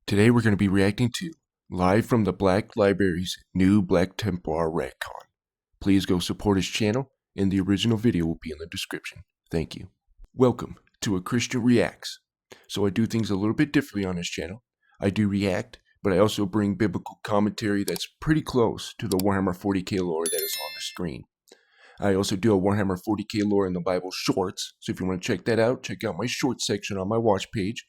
Today we're going to be reacting to Live from the Black Library's new Black Templar Retcon. Please go support his channel, and the original video will be in the description. Thank you. Welcome to A Christian Reacts. So I do things a little bit differently on this channel. I do react, but I also bring biblical commentary that's pretty close to the Warhammer 40k lore that is on the screen. I also do a Warhammer 40k lore in the Bible shorts, so if you want to check that out, check out my short section on my watch page.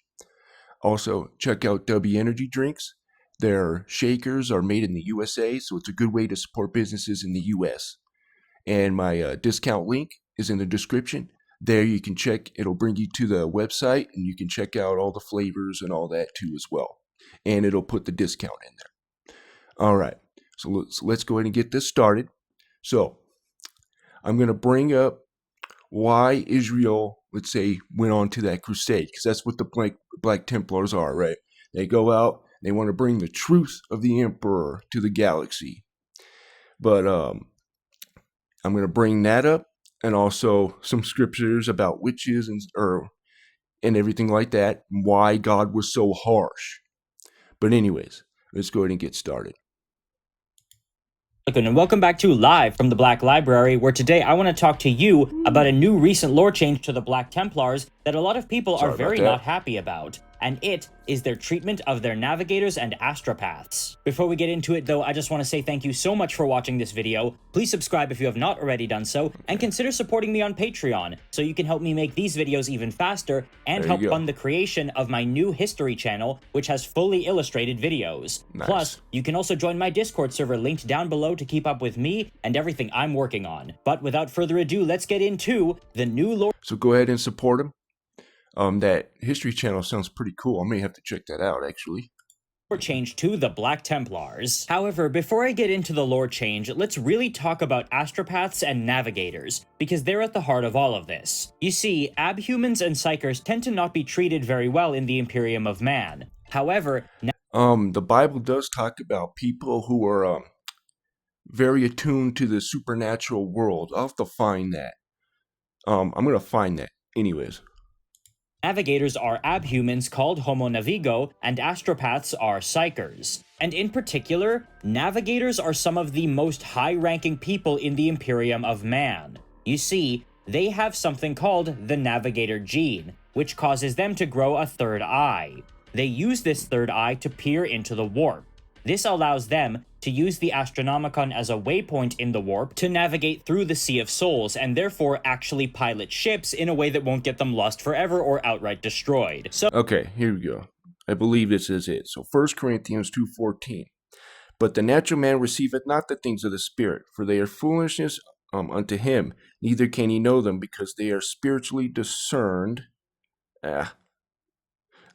Also, check out W Energy drinks. Their shakers are made in the USA, so it's a good way to support businesses in the US. And my discount link is in the description. There you can check, it'll bring you to the website, and you can check out all the flavors and all that too as well. And it'll put the discount in there. Alright, so let's go ahead and get this started. So, I'm going to bring up why Israel, let's say, went on to that crusade, because that's what the Black Templars are, right? They go out, they want to bring the truth of the Emperor to the galaxy. But I'm going to bring that up, and also some scriptures about witches and everything like that, and why God was so harsh. But anyways, let's go ahead and get started. And welcome back to Live from the Black Library, where today I want to talk to you about a new recent lore change to the Black Templars that a lot of people are very not happy about, and it is their treatment of their navigators and astropaths. Before we get into it though, I just want to say thank you so much for watching this video. Please subscribe if you have not already done so, and consider supporting me on Patreon, so you can help me make these videos even faster, and help fund the creation of my new history channel, which has fully illustrated videos. Nice. Plus, you can also join my Discord server linked down below to keep up with me and everything I'm working on. But without further ado, let's get into the new lore. So go ahead and support him. That history channel sounds pretty cool. I may have to check that out, actually. Lore change to the Black Templars. However, before I get into the lore change, let's really talk about astropaths and navigators, because they're at the heart of all of this. You see, abhumans and psychers tend to not be treated very well in the Imperium of Man. However, the Bible does talk about people who are very attuned to the supernatural world. I'll have to find that. I'm gonna find that. Anyways. Navigators are abhumans called Homo Navigo, and astropaths are psychers. And in particular, navigators are some of the most high-ranking people in the Imperium of Man. You see, they have something called the navigator gene, which causes them to grow a third eye. They use this third eye to peer into the warp. This allows them to use the Astronomicon as a waypoint in the warp to navigate through the Sea of Souls, and therefore actually pilot ships in a way that won't get them lost forever or outright destroyed. So okay, here we go. I believe this is it. So 1 Corinthians 2:14. But the natural man receiveth not the things of the Spirit, for they are foolishness unto him, neither can he know them, because they are spiritually discerned. Let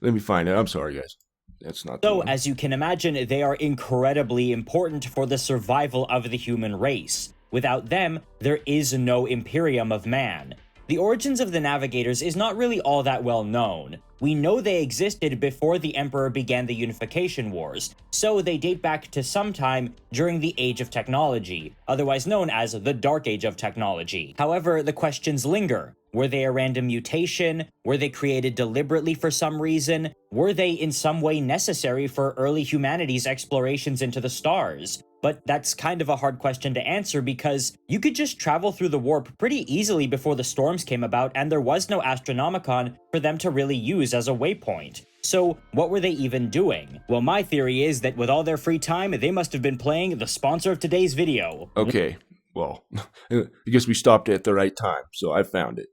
me find it. I'm sorry, guys. That's not so, as you can imagine, they are incredibly important for the survival of the human race. Without them, there is no Imperium of Man. The origins of the Navigators is not really all that well known. We know they existed before the Emperor began the Unification Wars, so they date back to sometime during the Age of Technology, otherwise known as the Dark Age of Technology. However, the questions linger. Were they a random mutation? Were they created deliberately for some reason? Were they in some way necessary for early humanity's explorations into the stars? But that's kind of a hard question to answer, because you could just travel through the warp pretty easily before the storms came about, and there was no Astronomicon for them to really use as a waypoint. So, what were they even doing? Well, my theory is that with all their free time, they must have been playing the sponsor of today's video. Okay, well, I guess we stopped at the right time, so I found it.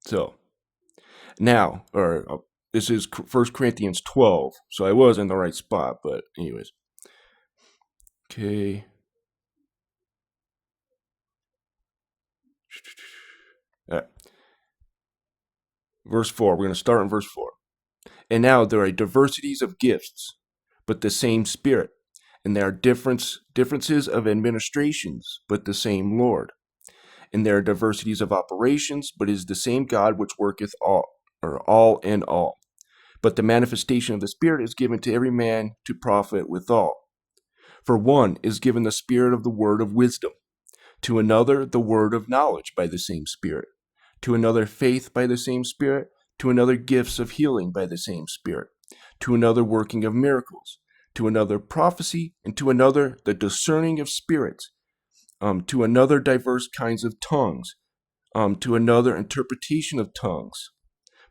So, now, this is 1 Corinthians 12, so I was in the right spot, but anyways. Okay. Verse 4, we're going to start in verse 4. And now there are diversities of gifts, but the same Spirit. And there are differences of administrations, but the same Lord. And there are diversities of operations, but it is the same God which worketh all in all. But the manifestation of the Spirit is given to every man to profit withal. For one is given the Spirit of the word of wisdom, to another the word of knowledge by the same Spirit, to another faith by the same Spirit, to another gifts of healing by the same Spirit, to another working of miracles, to another prophecy, and to another the discerning of spirits, to another diverse kinds of tongues, to another interpretation of tongues.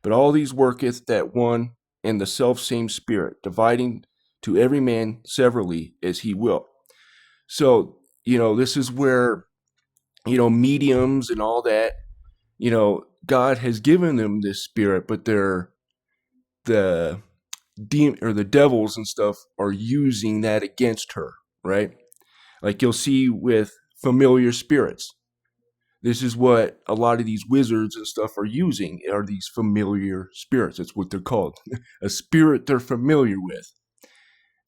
But all these worketh that one and the selfsame Spirit, dividing to every man severally as he will. So, this is where, mediums and all that, God has given them this spirit, but the devils and stuff are using that against her, right? Like you'll see with familiar spirits. This is what a lot of these wizards and stuff are using, are these familiar spirits. That's what they're called. A spirit they're familiar with.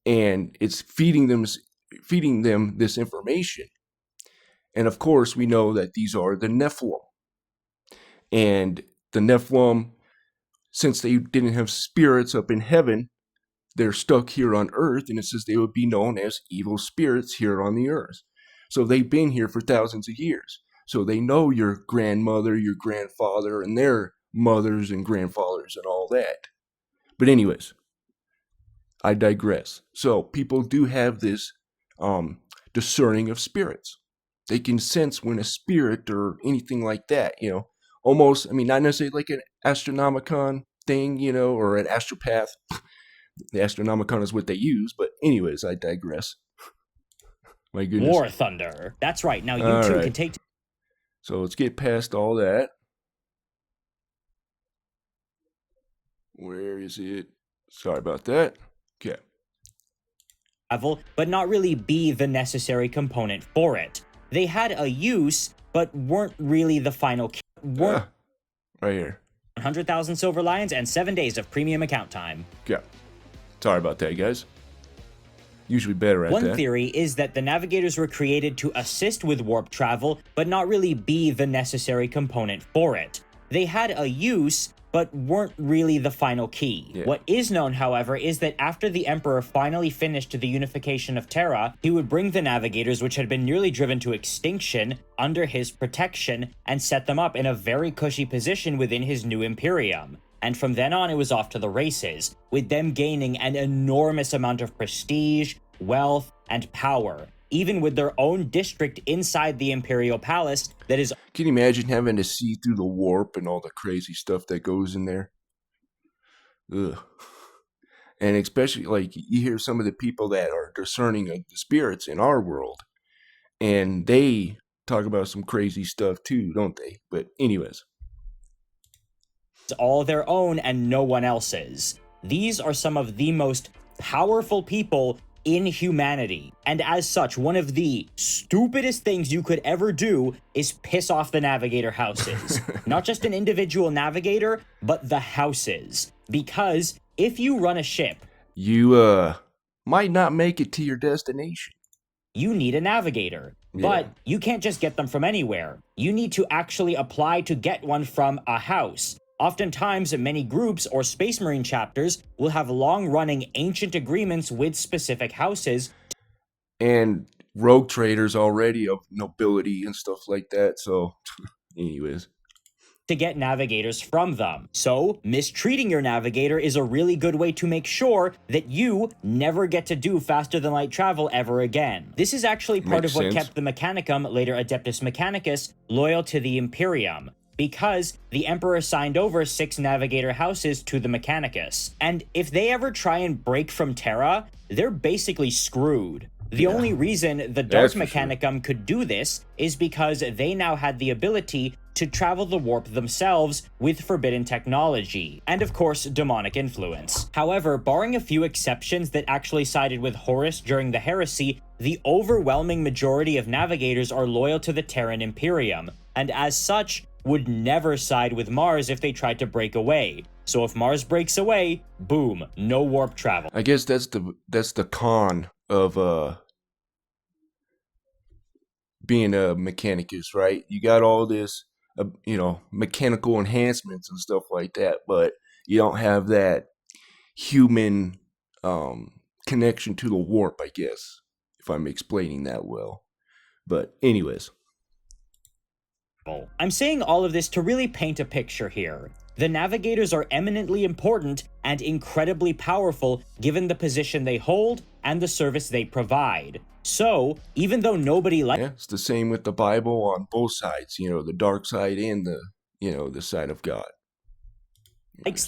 And it's feeding them this information. And of course, we know that these are the Nephilim. And the Nephilim, since they didn't have spirits up in heaven, they're stuck here on earth, and it says they would be known as evil spirits here on the earth. So they've been here for thousands of years. So they know your grandmother, your grandfather, and their mothers and grandfathers and all that. But anyways, I digress. So people do have this discerning of spirits. They can sense when a spirit or anything like that, almost, not necessarily like an astronomicon thing, or an astropath. The astronomicon is what they use, but anyways, I digress. My goodness. War Thunder. That's right. Now you two can take... So let's get past all that. Where is it? Sorry about that. Okay. Travel, but not really be the necessary component for it. They had a use, but weren't really the final... Right here. 100,000 Silver Lions and 7 days of premium account time. Yeah. Sorry about that, guys. Usually better at that. One theory is that the navigators were created to assist with warp travel, but not really be the necessary component for it. They had a use, but weren't really the final key. Yeah. What is known, however, is that after the Emperor finally finished the unification of Terra, he would bring the navigators, which had been nearly driven to extinction, under his protection, and set them up in a very cushy position within his new Imperium. And from then on, it was off to the races, with them gaining an enormous amount of prestige, wealth, and power, even with their own district inside the Imperial Palace that is... Can you imagine having to see through the warp and all the crazy stuff that goes in there? Ugh. And especially, like, you hear some of the people that are discerning of the spirits in our world, and they talk about some crazy stuff too, don't they? But anyways. All their own and no one else's. These are some of the most powerful people in humanity, and as such, one of the stupidest things you could ever do is piss off the navigator houses. Not just an individual navigator, but the houses. Because if you run a ship, you might not make it to your destination. You need a navigator. But you can't just get them from anywhere. You need to actually apply to get one from a house. Oftentimes, many groups or Space Marine chapters will have long-running ancient agreements with specific houses. And rogue traders already of nobility and stuff like that, so anyways. To get navigators from them. So, mistreating your navigator is a really good way to make sure that you never get to do faster than light travel ever again. This is actually part of what kept the Mechanicum, later Adeptus Mechanicus, loyal to the Imperium, because the Emperor signed over 6 navigator houses to the Mechanicus. And if they ever try and break from Terra, they're basically screwed. The only reason the Dark Mechanicum could do this is because they now had the ability to travel the warp themselves with forbidden technology, and of course, demonic influence. However, barring a few exceptions that actually sided with Horus during the heresy, the overwhelming majority of navigators are loyal to the Terran Imperium, and as such, would never side with Mars if they tried to break away. So if Mars breaks away, boom, no warp travel. I guess that's the con of being a Mechanicus, right? You got all this mechanical enhancements and stuff like that, but you don't have that human connection to the warp, I guess, if I'm explaining that well. But anyways, I'm saying all of this to really paint a picture here. The navigators are eminently important and incredibly powerful given the position they hold and the service they provide. So, even though nobody likes Yeah, it's the same with the Bible on both sides, the dark side and the side of God.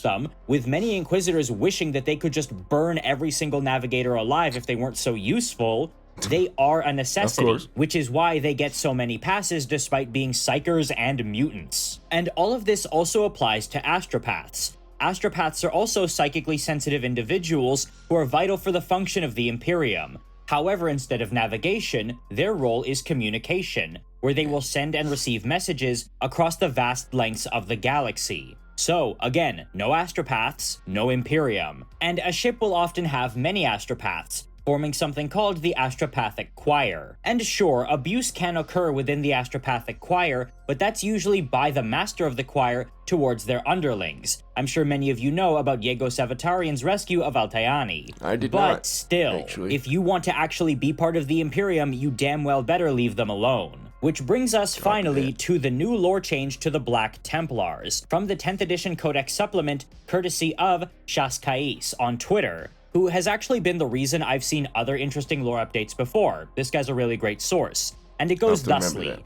them, with many inquisitors wishing that they could just burn every single navigator alive if they weren't so useful, they are a necessity, which is why they get so many passes despite being psychers and mutants. And all of this also applies to astropaths. Astropaths are also psychically sensitive individuals who are vital for the function of the Imperium. However, instead of navigation, their role is communication, where they will send and receive messages across the vast lengths of the galaxy. So, again, no astropaths, no Imperium. And a ship will often have many astropaths, forming something called the astropathic choir. And sure, abuse can occur within the astropathic choir, but that's usually by the master of the choir towards their underlings. I'm sure many of you know about Diego Savatarian's rescue of Altayani. I did not. But still, actually. If you want to actually be part of the Imperium, you damn well better leave them alone. Which brings us finally to the new lore change to the Black Templars, from the 10th edition Codex supplement, courtesy of Shaskais on Twitter, who has actually been the reason I've seen other interesting lore updates before. This guy's a really great source. And it goes thusly.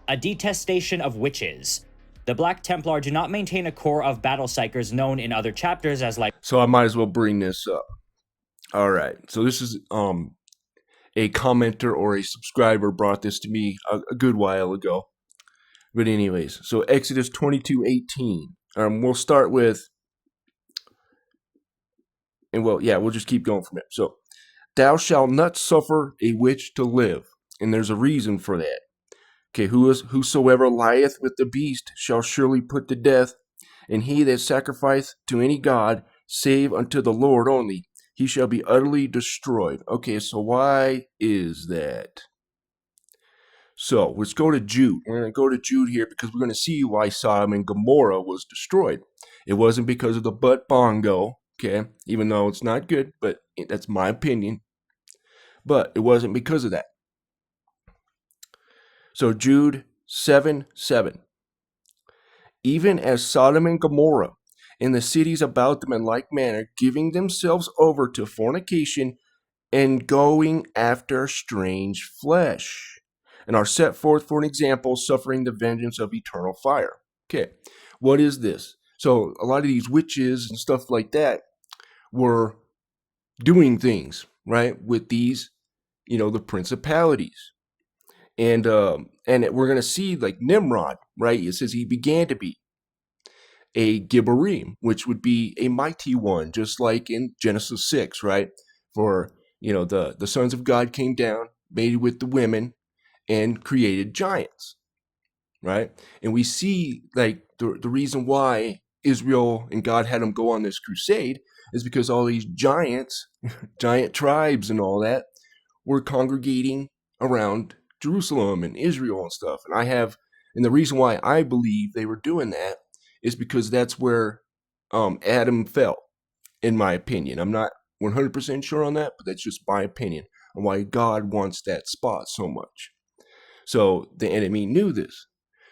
A detestation of witches. The Black Templar do not maintain a core of battle psychers known in other chapters as like... So I might as well bring this up. Alright, so this is a commenter or a subscriber brought this to me a good while ago. But anyways, so Exodus 22:18. We'll start with... And we'll just keep going from there. So, thou shalt not suffer a witch to live. And there's a reason for that. Okay, whosoever lieth with the beast shall surely put to death. And he that sacrificeth to any god, save unto the Lord only, he shall be utterly destroyed. Okay, so why is that? So, let's go to Jude. We're going to go to Jude here because we're going to see why Sodom and Gomorrah was destroyed. It wasn't because of the butt bongo. Okay, even though it's not good, but that's my opinion. But it wasn't because of that. So Jude 7:7. Even as Sodom and Gomorrah and the cities about them in like manner, giving themselves over to fornication and going after strange flesh, and are set forth for an example, suffering the vengeance of eternal fire. Okay, what is this? So a lot of these witches and stuff like that were doing things, right, with these, the principalities. And we're going to see, like, Nimrod, right? It says he began to be a Gibborim, which would be a mighty one, just like in Genesis 6, right? For, the sons of God came down, mated with the women, and created giants, right? And we see, like, the reason why Israel and God had them go on this crusade is because all these giants, giant tribes and all that, were congregating around Jerusalem and Israel and stuff. And the reason why I believe they were doing that is because that's where Adam fell, in my opinion. I'm not 100% sure on that, but that's just my opinion on why God wants that spot so much. So the enemy knew this.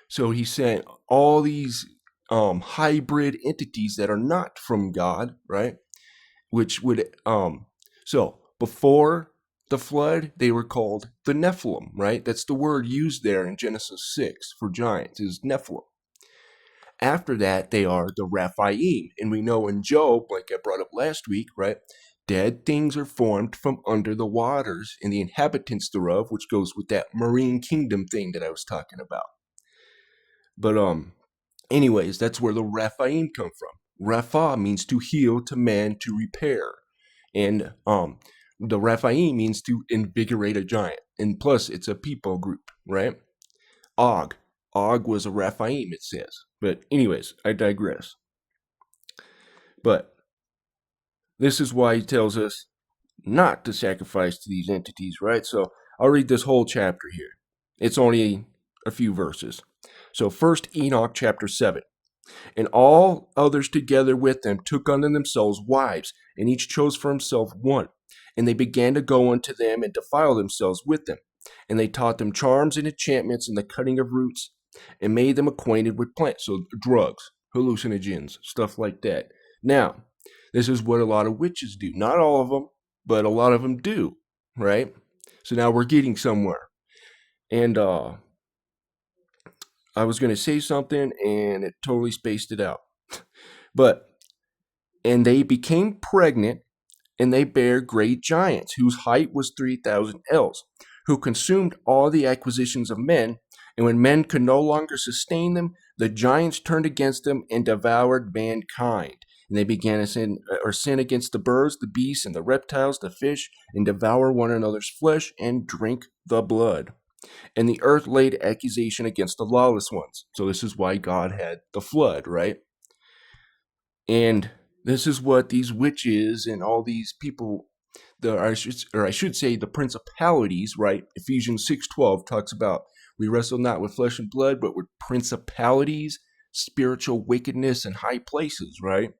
So he sent all these hybrid entities that are not from God, right? Which would, so before the flood, they were called the Nephilim, right? That's the word used there in Genesis 6 for giants, is Nephilim. After that, they are the Rephaim. And we know in Job, like I brought up last week, right? Dead things are formed from under the waters, and the inhabitants thereof, which goes with that marine kingdom thing that I was talking about. But anyways, that's where the Rephaim come from. Rapha means to heal, to mend, to repair. And the Rephaim means to invigorate a giant. And plus, it's a people group, right? Og was a Rephaim, it says. But anyways, I digress. But this is why he tells us not to sacrifice to these entities, right? So I'll read this whole chapter here. It's only a few verses. So first Enoch chapter 7. And all others together with them took unto themselves wives, and each chose for himself one. And they began to go unto them and defile themselves with them. And they taught them charms and enchantments and the cutting of roots, and made them acquainted with plants, so drugs, hallucinogens, stuff like that. Now, this is what a lot of witches do. Not all of them, but a lot of them do, right? So now we're getting somewhere. And I was going to say something and it totally spaced it out. And they became pregnant, and they bare great giants, whose height was 3,000 ells, who consumed all the acquisitions of men. And when men could no longer sustain them, the giants turned against them and devoured mankind. And they began to sin against the birds, the beasts, and the reptiles, the fish, and devour one another's flesh and drink the blood. And the earth laid accusation against the lawless ones. So this is why God had the flood, right? And this is what these witches and all these people, I should say the principalities, right? Ephesians 6:12 talks about we wrestle not with flesh and blood, but with principalities, spiritual wickedness in high places, right?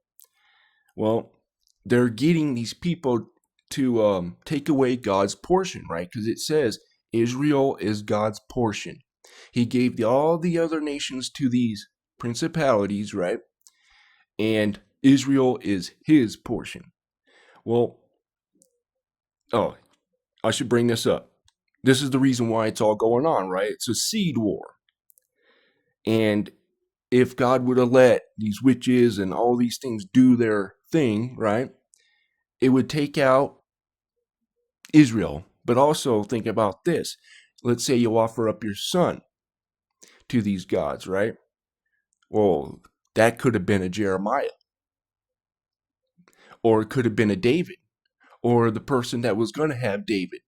Well, they're getting these people to take away God's portion, right? Because it says Israel is God's portion. He gave all the other nations to these principalities, right? And Israel is his portion. Well, I should bring this up. This is the reason why it's all going on, right? It's a seed war. And if God would have let these witches and all these things do their thing, right, it would take out Israel. But also think about this. Let's say you offer up your son to these gods, right? Well, that could have been a Jeremiah. Or it could have been a David. Or the person that was going to have David.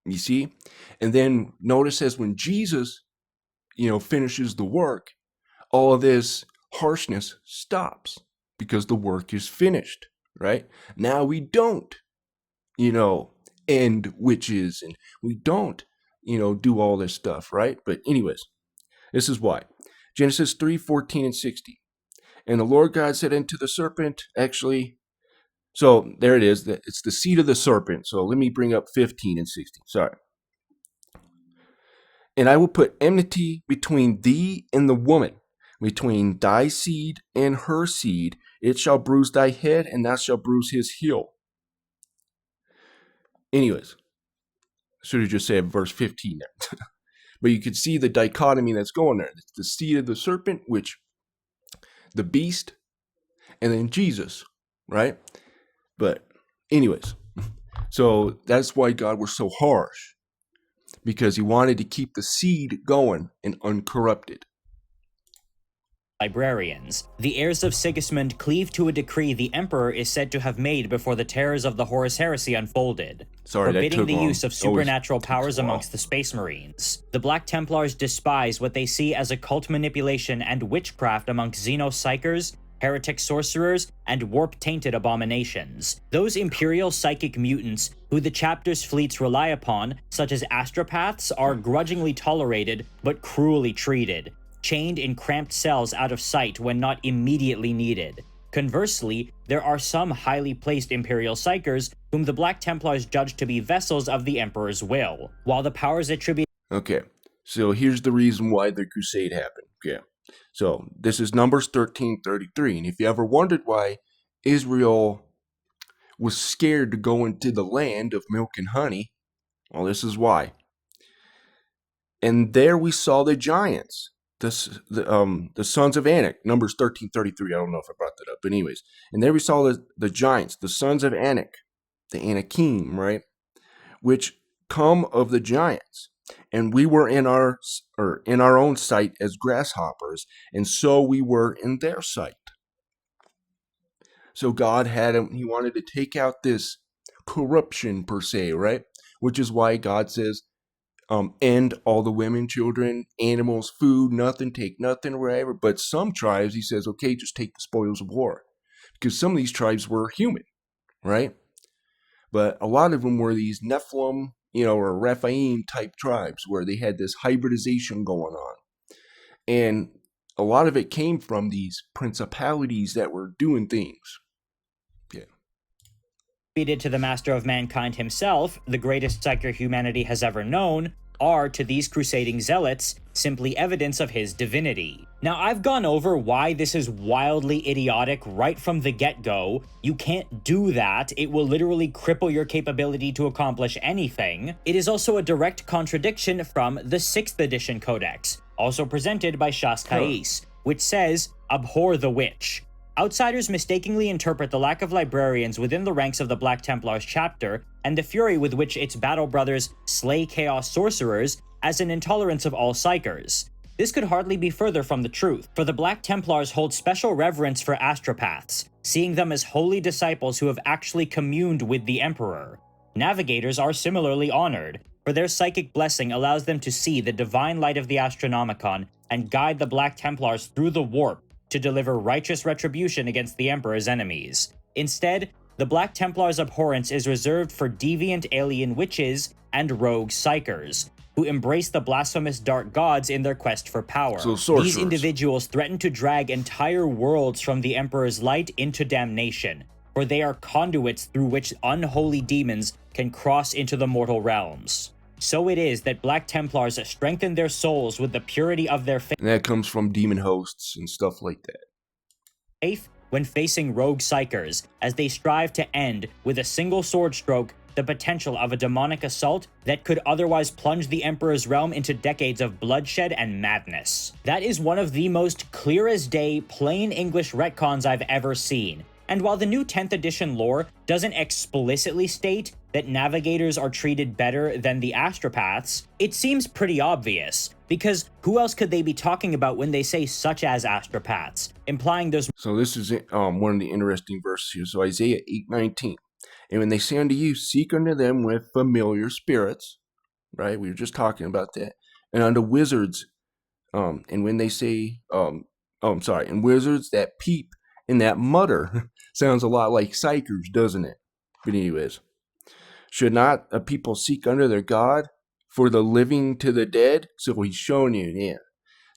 You see? And then notice as when Jesus, finishes the work, all of this harshness stops because the work is finished, right? Now we don't, end witches and we don't, do all this stuff, right? But anyways, this is why. Genesis 3:14 and 16. And the Lord God said unto the serpent, so there it is. It's the seed of the serpent. So let me bring up 15 and 16. Sorry. And I will put enmity between thee and the woman, between thy seed and her seed. It shall bruise thy head, and thou shalt bruise his heel. Anyways, I should have just said verse 15 there. But you can see the dichotomy that's going there. It's the seed of the serpent, which the beast, and then Jesus, right? But anyways, so that's why God was so harsh, because he wanted to keep the seed going and uncorrupted. Librarians. The heirs of Sigismund cleave to a decree the emperor is said to have made before the terrors of the Horus Heresy unfolded, forbidding the use of supernatural powers amongst the Space Marines. The Black Templars despise what they see as occult manipulation and witchcraft amongst xenopsychers, heretic sorcerers, and warp-tainted abominations. Those imperial psychic mutants who the chapter's fleets rely upon, such as astropaths, are grudgingly tolerated but cruelly treated, chained in cramped cells out of sight when not immediately needed. Conversely, there are some highly placed Imperial Psychers whom the Black Templars judge to be vessels of the Emperor's will, while the powers attributed... Okay, so here's the reason why the crusade happened. Okay, so this is Numbers 13:33, and if you ever wondered why Israel was scared to go into the land of milk and honey, well, this is why. And there we saw the giants, the sons of Anak, Numbers 13:33. I don't know if I brought that up, but anyways. And there we saw the giants, the sons of Anak, the Anakim, right? Which come of the giants. And we were in our own sight as grasshoppers, and so we were in their sight. So God he wanted to take out this corruption per se, right? Which is why God says, end all the women, children, animals, food, nothing, take nothing, whatever. But some tribes, he says, okay, just take the spoils of war. Because some of these tribes were human, right? But a lot of them were these Nephilim, or Rephaim type tribes where they had this hybridization going on. And a lot of it came from these principalities that were doing things. Yeah. Attributed to the master of mankind himself, the greatest psyker humanity has ever known, are, to these crusading zealots, simply evidence of his divinity. Now, I've gone over why this is wildly idiotic right from the get-go. You can't do that. It will literally cripple your capability to accomplish anything. It is also a direct contradiction from the 6th edition Codex, also presented by Shaskais, which says, "Abhor the witch." Outsiders mistakenly interpret the lack of librarians within the ranks of the Black Templars chapter, and the fury with which its battle brothers slay chaos sorcerers, as an intolerance of all psychers. This could hardly be further from the truth, for the Black Templars hold special reverence for astropaths, seeing them as holy disciples who have actually communed with the Emperor. Navigators are similarly honored, for their psychic blessing allows them to see the divine light of the Astronomicon and guide the Black Templars through the warp to deliver righteous retribution against the Emperor's enemies. Instead, the Black Templars' abhorrence is reserved for deviant alien witches and rogue psychers, who embrace the blasphemous dark gods in their quest for power. These individuals threaten to drag entire worlds from the Emperor's light into damnation, for they are conduits through which unholy demons can cross into the mortal realms. So it is that Black Templars strengthen their souls with the purity of their faith. And that comes from demon hosts and stuff like that. Faith when facing rogue psychers, as they strive to end, with a single sword stroke, the potential of a demonic assault that could otherwise plunge the Emperor's realm into decades of bloodshed and madness. That is one of the most clear as day, plain English retcons I've ever seen. And while the new 10th edition lore doesn't explicitly state that navigators are treated better than the astropaths, it seems pretty obvious, because who else could they be talking about when they say such as astropaths, implying there's... So this is one of the interesting verses here. So Isaiah 8:19. And when they say unto you, seek unto them with familiar spirits, right? We were just talking about that. And unto wizards, and when they say, and wizards that peep and that mutter, sounds a lot like psychers, doesn't it? But anyways, should not a people seek unto their God for the living to the dead? So he's showing you, yeah,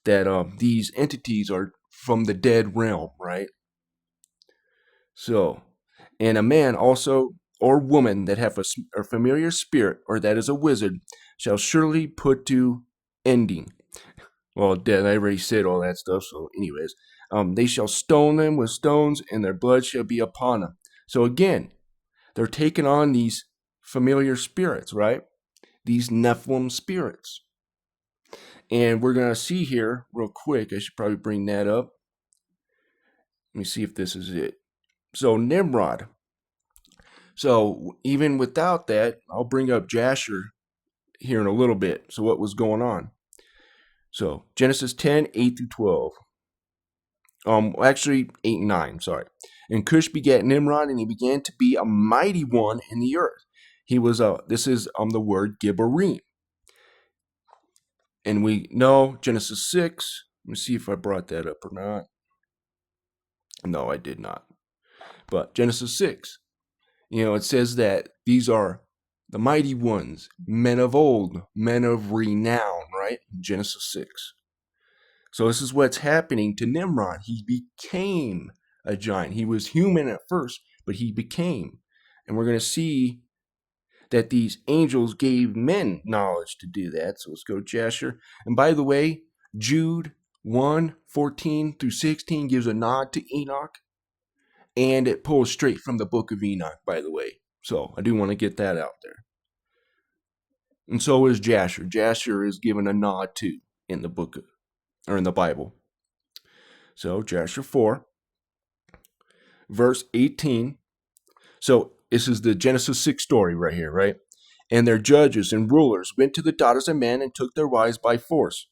that these entities are from the dead realm, right? So, and a man also, or woman that have a familiar spirit, or that is a wizard, shall surely put to ending. Well, dead, I already said all that stuff, so anyways. They shall stone them with stones, and their blood shall be upon them. So again, they're taking on these familiar spirits, right? These Nephilim spirits. And we're going to see here, real quick, I should probably bring that up. Let me see if this is it. So, Nimrod. So, even without that, I'll bring up Jasher here in a little bit. So, what was going on? So, Genesis 10, 8 through 12. Actually, 8 and 9, sorry. And Cush begat Nimrod, and he began to be a mighty one in the earth. He was, this is the word Gibborim. And we know Genesis 6. Let me see if I brought that up or not. No, I did not. But Genesis 6, it says that these are the mighty ones, men of old, men of renown, right? Genesis 6. So this is what's happening to Nimrod. He became a giant. He was human at first, but he became. And we're going to see that these angels gave men knowledge to do that. So let's go Jasher. And by the way, Jude 1:14 through 16 gives a nod to Enoch. And it pulls straight from the book of Enoch, by the way. So I do want to get that out there. And so is Jasher. Jasher is given a nod to in the book or in the Bible. So Jasher 4, verse 18. So this is the Genesis 6 story right here, right? And their judges and rulers went to the daughters of men and took their wives by force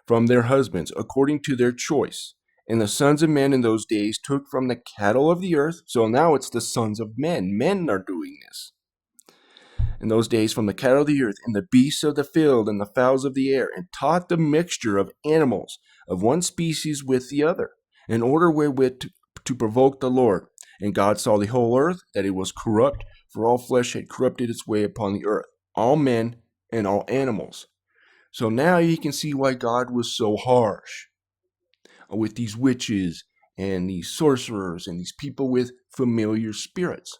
from their husbands according to their choice. And the sons of men in those days took from the cattle of the earth. So now it's the sons of men. Men are doing this. In those days from the cattle of the earth and the beasts of the field and the fowls of the air, and taught the mixture of animals of one species with the other, in order wherewith to provoke the Lord. And God saw the whole earth, that it was corrupt, for all flesh had corrupted its way upon the earth, all men and all animals. So now you can see why God was so harsh with these witches and these sorcerers and these people with familiar spirits,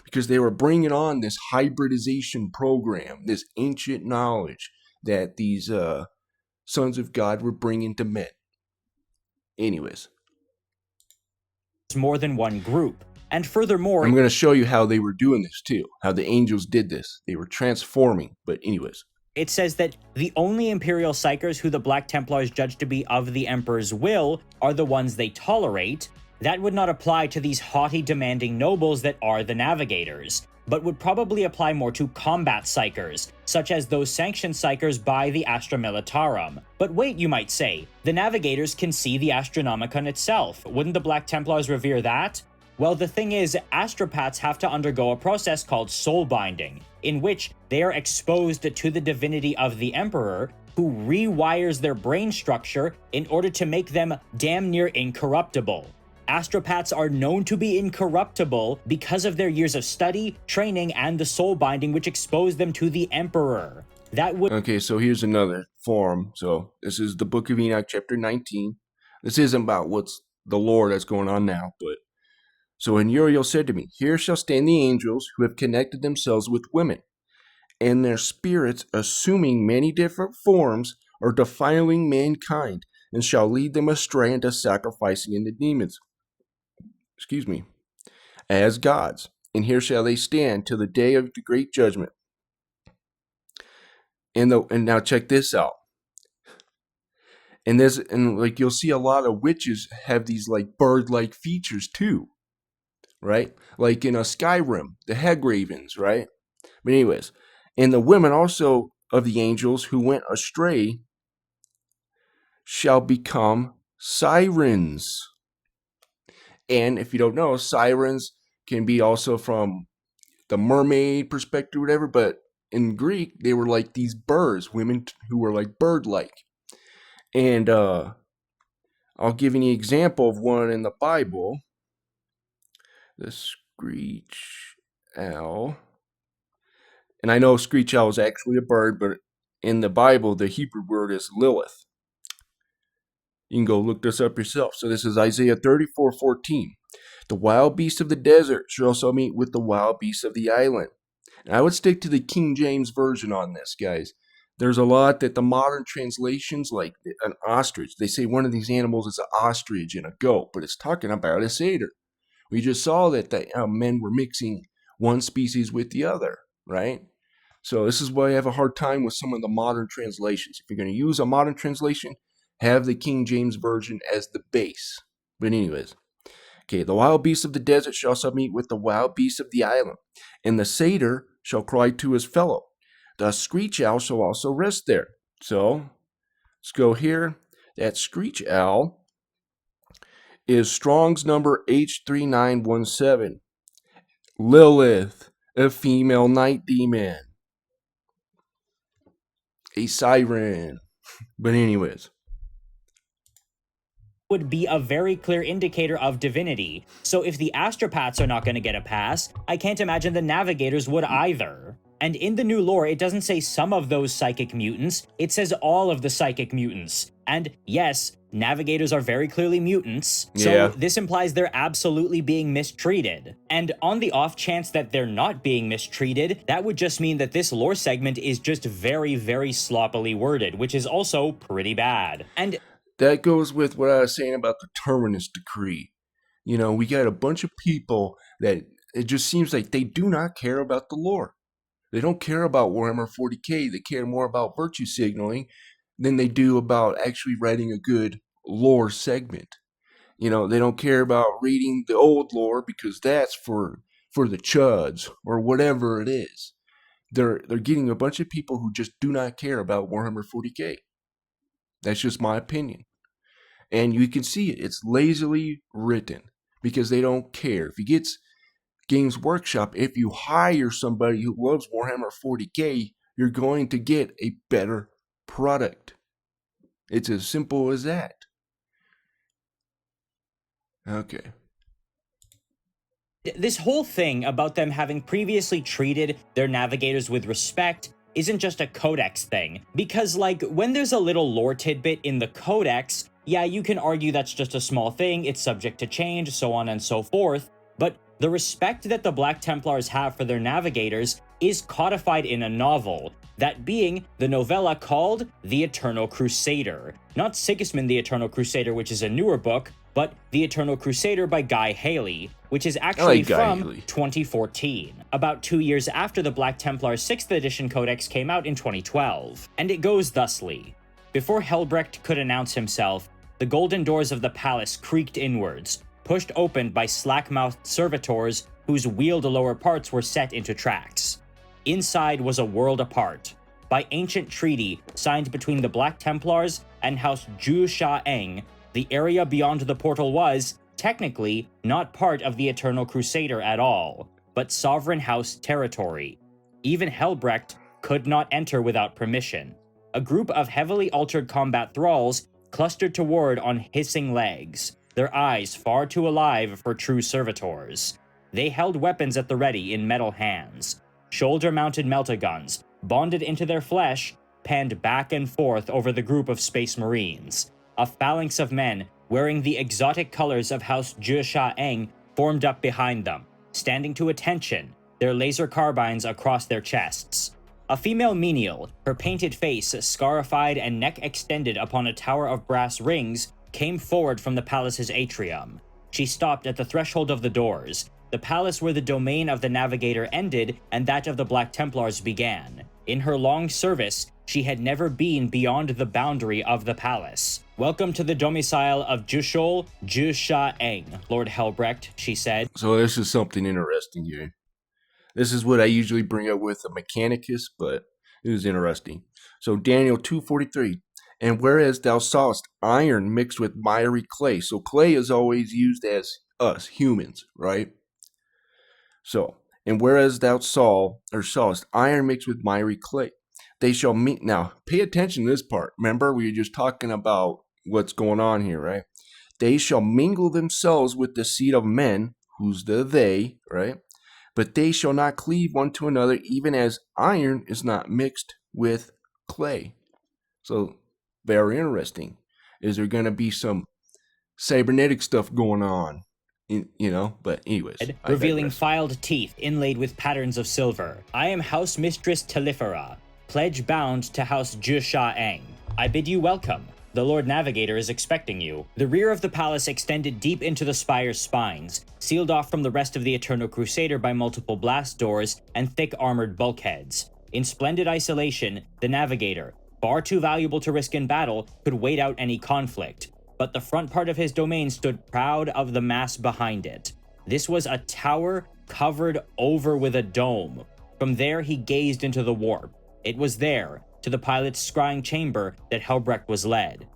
because they were bringing on this hybridization program, this ancient knowledge that these sons of God were bringing to men. Anyways, more than one group. And furthermore, I'm going to show you how they were doing this too, how the angels did this. They were transforming, but anyways. it says that the only Imperial Psychers who the Black Templars judge to be of the Emperor's will are the ones they tolerate. That would not apply to these haughty, demanding nobles that are the Navigators, but would probably apply more to combat Psychers, such as those sanctioned Psychers by the Astra Militarum. But wait, you might say, the Navigators can see the Astronomicon itself. Wouldn't the Black Templars revere that? Well, the thing is, astropaths have to undergo a process called soul binding, in which they are exposed to the divinity of the Emperor, who rewires their brain structure in order to make them damn near incorruptible. Astropaths are known to be incorruptible because of their years of study, training, and the soul binding which expose them to the Emperor. That would— Okay, so here's another form. So this is the Book of Enoch, chapter 19. This isn't about what's the lore that's going on now, but so and Uriel said to me, "Here shall stand the angels who have connected themselves with women, and their spirits, assuming many different forms, are defiling mankind, and shall lead them astray into sacrificing in the demons. Excuse me, as gods. And here shall they stand till the day of the great judgment." And now check this out. And like you'll see a lot of witches have these like bird-like features too, right? Like in a Skyrim, the Hagravens, right? But anyways, and the women also of the angels who went astray shall become sirens. And if you don't know, sirens can be also from the mermaid perspective or whatever, but in Greek, they were like these birds, women who were like bird-like. And I'll give you an example of one in the Bible. The screech owl. And I know screech owl is actually a bird, but in the Bible, the Hebrew word is Lilith. You can go look this up yourself. So this is Isaiah 34:14. "The wild beasts of the desert shall also meet with the wild beasts of the island." And I would stick to the King James Version on this, guys. There's a lot that the modern translations, like an ostrich, they say one of these animals is an ostrich and a goat, but it's talking about a satyr. We just saw that the men were mixing one species with the other, right? So this is why I have a hard time with some of the modern translations. If you're going to use a modern translation, have the King James Version as the base. But anyways, okay, "The wild beasts of the desert shall also meet with the wild beasts of the island, and the satyr shall cry to his fellow. The screech owl shall also rest there." So let's go here. That screech owl is Strong's number H3917. Lilith, a female night demon. A siren. But anyways, would be a very clear indicator of divinity. So if the astropaths are not going to get a pass, I can't imagine the navigators would either. And in the new lore, it doesn't say some of those psychic mutants, it says all of the psychic mutants. And yes, navigators are very clearly mutants, so Yeah. this implies they're absolutely being mistreated. And on the off chance that they're not being mistreated, that would just mean that this lore segment is just very, very sloppily worded, which is also pretty bad. And that goes with what I was saying about the Terminus Decree. You know, we got a bunch of people that it just seems like they do not care about the lore. They don't care about Warhammer 40k. They care more about virtue signaling than they do about actually writing a good lore segment. You know, they don't care about reading the old lore because that's for the chuds or whatever it is. They're getting a bunch of people who just do not care about Warhammer 40k. That's just my opinion. And you can see it. It's lazily written because they don't care. If you get Games Workshop, if you hire somebody who loves Warhammer 40k, you're going to get a better product. It's as simple as that. Okay. this whole thing about them having previously treated their navigators with respect isn't just a codex thing. Because, like, when there's a little lore tidbit in the codex, yeah, you can argue that's just a small thing, it's subject to change, so on and so forth, but the respect that the Black Templars have for their navigators is codified in a novel, that being the novella called The Eternal Crusader. Not Sigismund the Eternal Crusader, which is a newer book, but The Eternal Crusader by Guy Haley, which is actually from 2014, about 2 years after the Black Templar's 6th edition codex came out in 2012. And it goes thusly. Before Helbrecht could announce himself, the golden doors of the palace creaked inwards, pushed open by slack-mouthed servitors whose wheeled lower parts were set into tracks. Inside was a world apart. By ancient treaty signed between the Black Templars and House Zhu Sha Eng, the area beyond the portal was, technically, not part of the Eternal Crusader at all, but sovereign house territory. Even Helbrecht could not enter without permission. A group of heavily altered combat thralls clustered toward on hissing legs, their eyes far too alive for true servitors. They held weapons at the ready in metal hands. Shoulder-mounted melta-guns, bonded into their flesh, panned back and forth over the group of space marines. A phalanx of men, wearing the exotic colors of House Zhu Sha Eng, formed up behind them, standing to attention, their laser carbines across their chests. A female menial, her painted face scarified and neck extended upon a tower of brass rings, came forward from the palace's atrium. She stopped at the threshold of the doors, the palace where the domain of the Navigator ended and that of the Black Templars began. In her long service, she had never been beyond the boundary of the palace. "Welcome to the domicile of Jushol Zhu Sha Eng, Lord Helbrecht," she said. So this is something interesting here. This is what I usually bring up with a Mechanicus, but it was interesting. So Daniel 2:43, and whereas thou sawest iron mixed with miry clay, so clay is always used as us, humans, right? So, and whereas thou sawest iron mixed with miry clay, they shall meet. Now, pay attention to this part. Remember, we were just talking about what's going on here, right? They shall mingle themselves with the seed of men, who's the they, right? But they shall not cleave one to another, even as iron is not mixed with clay. So, very interesting. Is there going to be some cybernetic stuff going on? But anyways. Revealing filed teeth inlaid with patterns of silver. "I am House Mistress Telifera, pledge bound to House Zhu Sha Eng. I bid you welcome. The Lord Navigator is expecting you." The rear of the palace extended deep into the spire's spines, sealed off from the rest of the Eternal Crusader by multiple blast doors and thick armored bulkheads. In splendid isolation, the Navigator, far too valuable to risk in battle, could wait out any conflict. But the front part of his domain stood proud of the mass behind it. This was a tower covered over with a dome. From there he gazed into the warp. It was there, to the pilot's scrying chamber, that Helbrecht was led.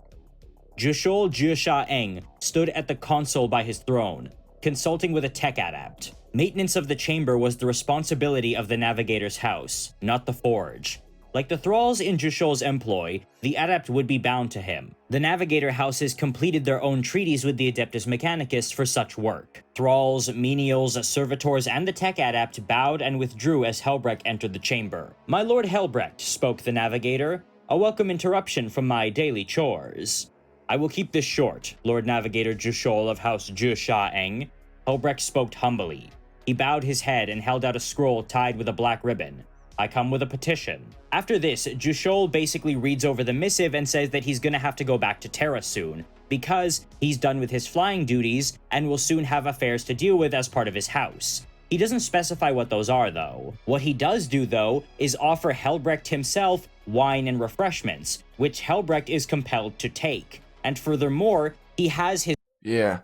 Jushol Zhu Sha Eng stood at the console by his throne, consulting with a tech adept. Maintenance of the chamber was the responsibility of the Navigator's house, not the Forge. Like the thralls in Jushol's employ, the adept would be bound to him. The Navigator houses completed their own treaties with the Adeptus Mechanicus for such work. Thralls, menials, servitors, and the tech adept bowed and withdrew as Helbrecht entered the chamber. "My Lord Helbrecht," spoke the Navigator, "a welcome interruption from my daily chores." "I will keep this short, Lord Navigator Jushol of House Zhu Sha Eng." Helbrecht spoke humbly. He bowed his head and held out a scroll tied with a black ribbon. "I come with a petition." After this, Jushol basically reads over the missive and says that he's gonna have to go back to Terra soon, because he's done with his flying duties and will soon have affairs to deal with as part of his house. He doesn't specify what those are, though. What he does do, though, is offer Helbrecht himself wine and refreshments, which Helbrecht is compelled to take. And furthermore, he has his— Yeah.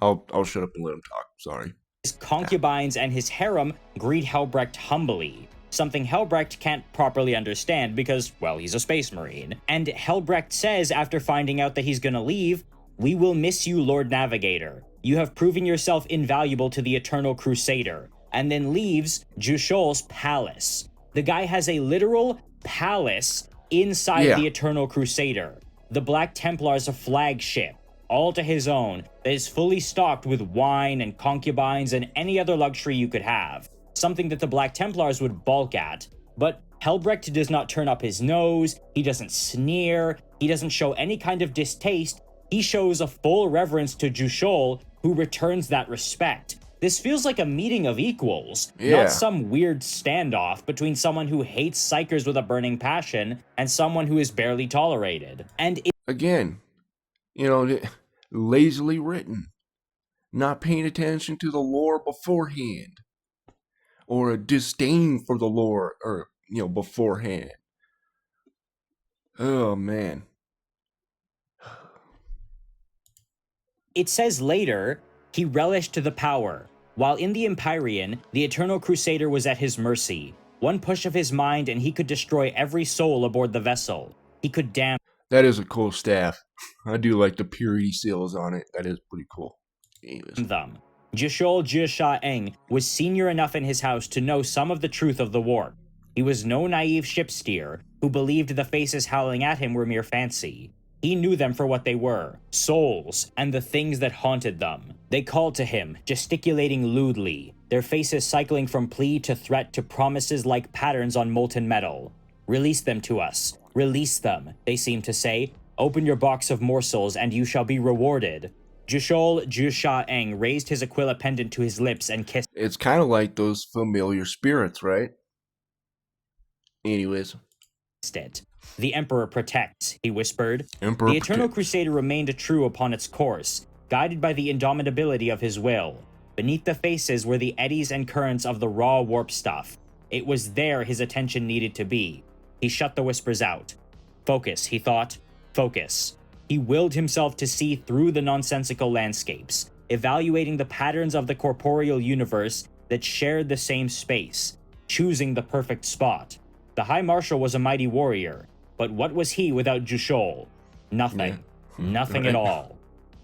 I'll shut up and let him talk. Sorry. His concubines and his harem greet Helbrecht humbly, something Helbrecht can't properly understand because, well, he's a space marine. And Helbrecht says after finding out that he's gonna leave, "We will miss you, Lord Navigator. You have proven yourself invaluable to the Eternal Crusader," and then leaves Jushol's palace. The guy has a literal palace inside the Eternal Crusader, the Black Templar's flagship, all to his own, that is fully stocked with wine and concubines and any other luxury you could have, something that the Black Templars would balk at. But Helbrecht does not turn up his nose, he doesn't sneer, he doesn't show any kind of distaste, he shows a full reverence to Jushol, who returns that respect, This feels like a meeting of equals, Yeah. not some weird standoff between someone who hates psychers with a burning passion and someone who is barely tolerated. And Again, you know, lazily written, not paying attention to the lore beforehand, or a disdain for the lore, or, you know, beforehand. Oh, man. it says later, he relished the power. While in the Empyrean, the Eternal Crusader was at his mercy. One push of his mind and he could destroy every soul aboard the vessel. He could damn That is a cool staff. I do like the purity seals on it. That is pretty cool. Anyways. them. Jishol Jisha Eng was senior enough in his house to know some of the truth of the warp. He was no naive ship steer who believed the faces howling at him were mere fancy. He knew them for what they were, souls, and the things that haunted them. They called to him, gesticulating lewdly, their faces cycling from plea to threat to promises like patterns on molten metal. Release them to us. Release them, they seemed to say. Open your box of morsels and you shall be rewarded. Jushol Jusha Eng raised his Aquila pendant to his lips and kissed It's kind of like those familiar spirits, right? Anyways. it. The Emperor protects, he whispered. Emperor The Eternal protects. Crusader remained true upon its course, guided by the indomitability of his will. Beneath the faces were the eddies and currents of the raw warp stuff. It was there his attention needed to be. He shut the whispers out. Focus, he thought. Focus. He willed himself to see through the nonsensical landscapes, evaluating the patterns of the corporeal universe that shared the same space, choosing the perfect spot. The High Marshal was a mighty warrior, but what was he without Jushol? Nothing. Nothing at all.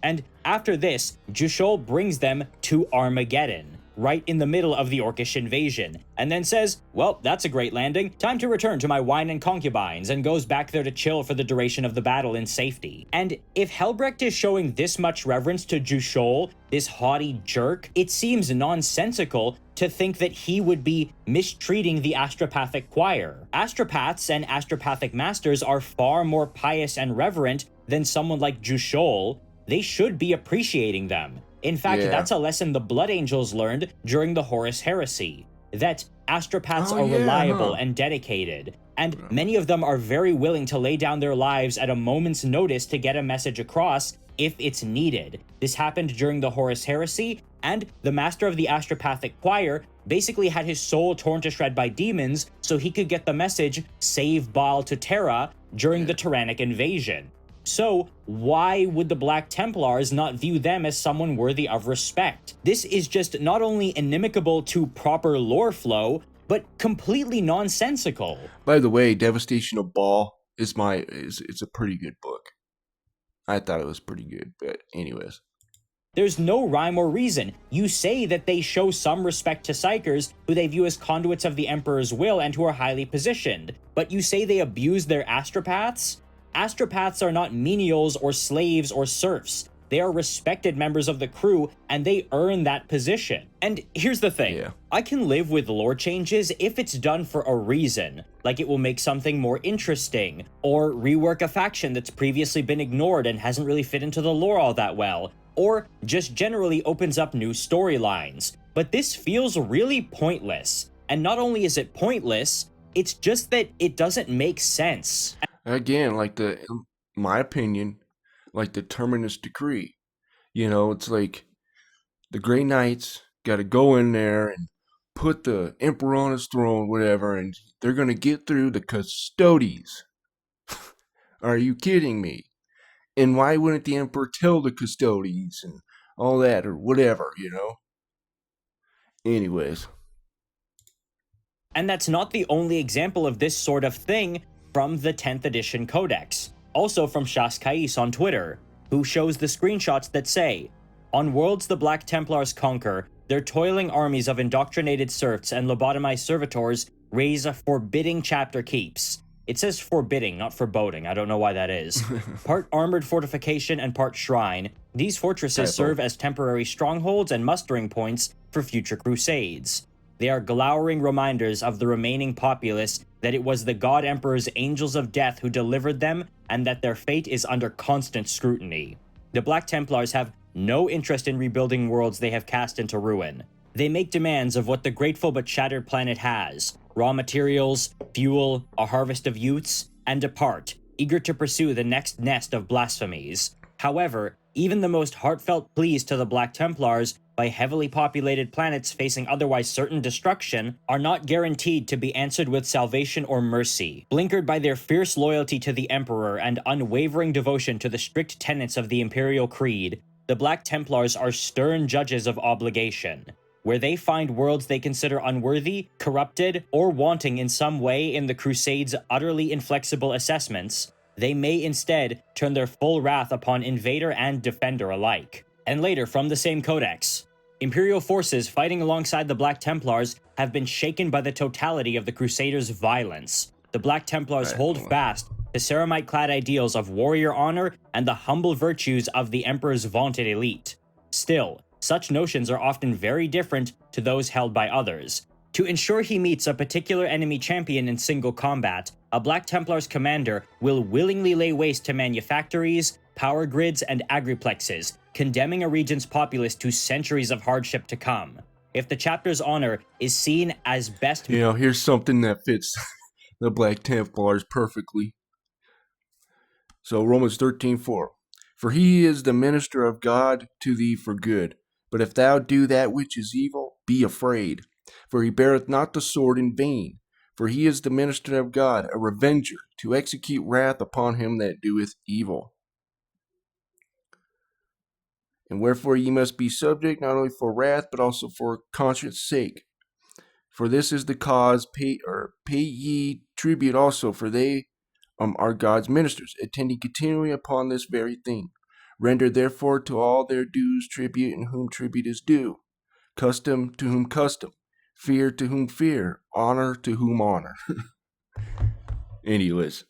And after this, Jushol brings them to Armageddon, right in the middle of the Orcish invasion, and then says, well, that's a great landing, time to return to my wine and concubines, and goes back there to chill for the duration of the battle in safety. And if Helbrecht is showing this much reverence to Jushol, this haughty jerk, it seems nonsensical to think that he would be mistreating the astropathic choir. Astropaths and astropathic masters are far more pious and reverent than someone like Jushol. They should be appreciating them. In fact, that's a lesson the Blood Angels learned during the Horus Heresy, that astropaths are reliable and dedicated, and many of them are very willing to lay down their lives at a moment's notice to get a message across if it's needed. This happened during the Horus Heresy, and the Master of the Astropathic Choir basically had his soul torn to shred by demons so he could get the message, save Baal to Terra, during the Tyrannic invasion. So, why would the Black Templars not view them as someone worthy of respect? This is just not only inimical to proper lore flow, but completely nonsensical. By the way, Devastation of Baal is it's a pretty good book. I thought it was pretty good, but anyways. There's no rhyme or reason. You say that they show some respect to psychers, who they view as conduits of the Emperor's will and who are highly positioned, but you say they abuse their astropaths? Astropaths are not menials or slaves or serfs. They are respected members of the crew, and they earn that position. And here's the thing. I can live with lore changes if it's done for a reason, like it will make something more interesting, or rework a faction that's previously been ignored and hasn't really fit into the lore all that well, or just generally opens up new storylines. But this feels really pointless. And not only is it pointless, it's just that it doesn't make sense. Again, my opinion, like the Terminus Decree. You know, it's like the Grey Knights got to go in there and put the Emperor on his throne, whatever, and they're going to get through the Custodes. Are you kidding me? And why wouldn't the Emperor tell the Custodes and all that or whatever, you know? Anyways. And that's not the only example of this sort of thing from the 10th edition codex. Also from Shas Kais on Twitter, who shows the screenshots that say, on worlds the Black Templars conquer, their toiling armies of indoctrinated serfs and lobotomized servitors raise a forbidding chapter keeps. It says forbidding, not foreboding. I don't know why that is. Part armored fortification and part shrine, these fortresses serve as temporary strongholds and mustering points for future crusades. They are glowering reminders of the remaining populace that it was the God Emperor's angels of death who delivered them, and that their fate is under constant scrutiny. The Black Templars have no interest in rebuilding worlds they have cast into ruin. They make demands of what the grateful but shattered planet has: raw materials, fuel, a harvest of youths, and depart, eager to pursue the next nest of blasphemies. However, even the most heartfelt pleas to the Black Templars by heavily populated planets facing otherwise certain destruction are not guaranteed to be answered with salvation or mercy. Blinkered by their fierce loyalty to the Emperor and unwavering devotion to the strict tenets of the Imperial Creed, the Black Templars are stern judges of obligation. Where they find worlds they consider unworthy, corrupted, or wanting in some way in the Crusade's utterly inflexible assessments, they may instead turn their full wrath upon invader and defender alike. And later, from the same codex, Imperial forces fighting alongside the Black Templars have been shaken by the totality of the Crusaders' violence. The Black Templars hold fast to ceramite-clad ideals of warrior honor and the humble virtues of the Emperor's vaunted elite. Still, such notions are often very different to those held by others. To ensure he meets a particular enemy champion in single combat, a Black Templar's commander will willingly lay waste to manufactories, power grids, and agriplexes, condemning a region's populace to centuries of hardship to come. If the chapter's honor is seen as best... Here's something that fits the Black Templars perfectly. So Romans 13:4. For he is the minister of God to thee for good. But if thou do that which is evil, be afraid. For he beareth not the sword in vain. For he is the minister of God, a revenger, to execute wrath upon him that doeth evil. And wherefore ye must be subject, not only for wrath, but also for conscience sake. For this is the cause, pay ye tribute also, for they are God's ministers, attending continually upon this very thing. Render therefore to all their dues tribute, in whom tribute is due, custom to whom custom, fear to whom fear, honor to whom honor. Anyways.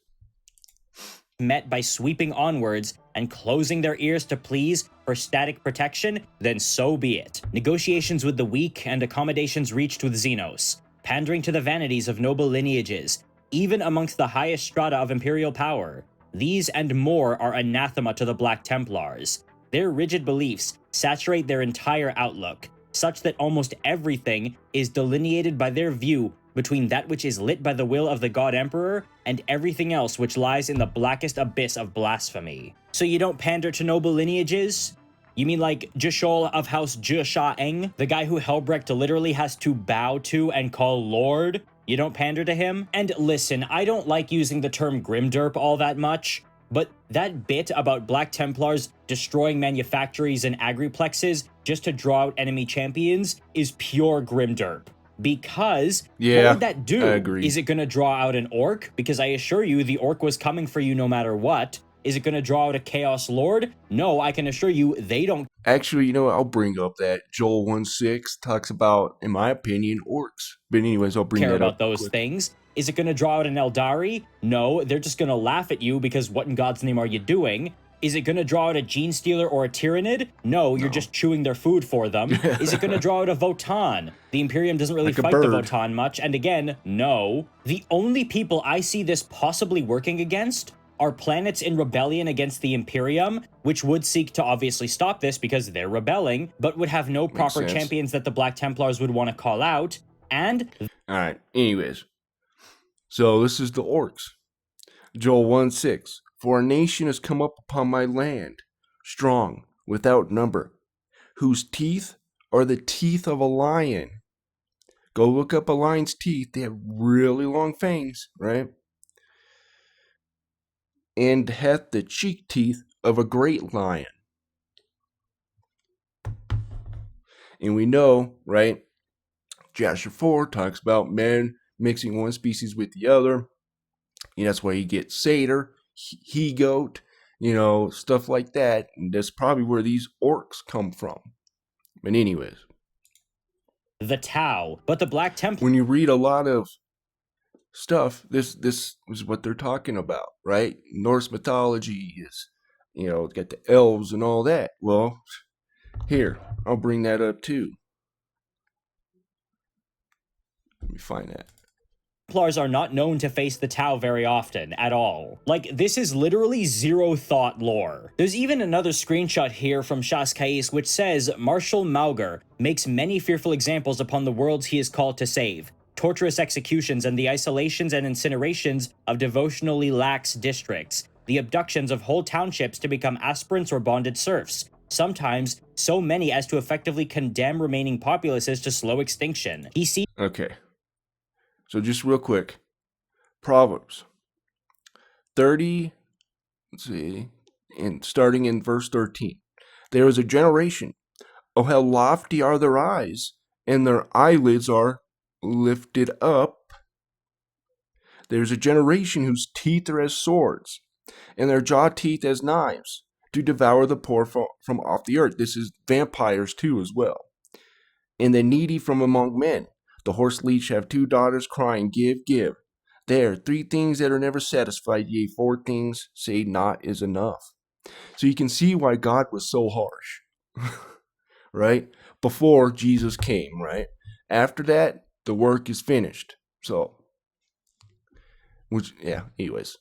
Met by sweeping onwards and closing their ears to pleas for static protection, then so be it. Negotiations with the weak and accommodations reached with Xenos, pandering to the vanities of noble lineages, even amongst the highest strata of imperial power. These and more are anathema to the Black Templars. Their rigid beliefs saturate their entire outlook, such that almost everything is delineated by their view between that which is lit by the will of the God Emperor and everything else which lies in the blackest abyss of blasphemy. So you don't pander to noble lineages? You mean like Jishol of House Jusha-Eng, the guy who Helbrecht literally has to bow to and call Lord? You don't pander to him? And listen, I don't like using the term Grimderp all that much, but that bit about Black Templars destroying manufactories and agriplexes just to draw out enemy champions is pure Grimderp. Because what would that do? I agree. Is it going to draw out an orc? Because I assure you, the orc was coming for you no matter what. Is it going to draw out a Chaos Lord? No, I can assure you, they don't. Actually, I'll bring up that Joel 1:6 talks about, in my opinion, orcs. But anyways, I'll bring care that about up those quick. things. Is it going to draw out an Eldari? No, they're just going to laugh at you because what in God's name are you doing? Is it going to draw out a Gene Stealer or a Tyrannid? No, you're just chewing their food for them. Is it going to draw out a Votan? The Imperium doesn't really fight the Votan much, and again, no. The only people I see this possibly working against are planets in rebellion against the Imperium, which would seek to obviously stop this because they're rebelling, but would have no proper champions that the Black Templars would want to call out, and... Alright, anyways. So this is the orcs. Joel 1:6. For a nation has come up upon my land, strong, without number, whose teeth are the teeth of a lion. Go look up a lion's teeth. They have really long fangs, right? And hath the cheek teeth of a great lion. And we know, right, Joshua 4 talks about men mixing one species with the other. And that's why you get satyr, he-goat, stuff like that. And that's probably where these orcs come from. But anyways. The Tau, but the Black Templar... When you read a lot of stuff, this is what they're talking about, right? Norse mythology is, got the elves and all that. Well, here, I'll bring that up too. Let me find that. Templars are not known to face the Tau very often, at all. Like, this is literally zero thought lore. There's even another screenshot here from Shas Kais which says, Marshal Mauger makes many fearful examples upon the worlds he is called to save. Torturous executions and the isolations and incinerations of devotionally lax districts. The abductions of whole townships to become aspirants or bonded serfs. Sometimes so many as to effectively condemn remaining populaces to slow extinction. He sees. Okay. So just real quick, Proverbs 30, let's see, and starting in verse 13. There is a generation, oh how lofty are their eyes, and their eyelids are lifted up. There's a generation whose teeth are as swords, and their jaw teeth as knives, to devour the poor from off the earth. This is vampires too as well. And the needy from among men. The horse leech have 2 daughters crying, give, give. There, 3 things that are never satisfied, yea, 4 things say not is enough. So you can see why God was so harsh, right? Before Jesus came, right? After that, the work is finished. So, anyways.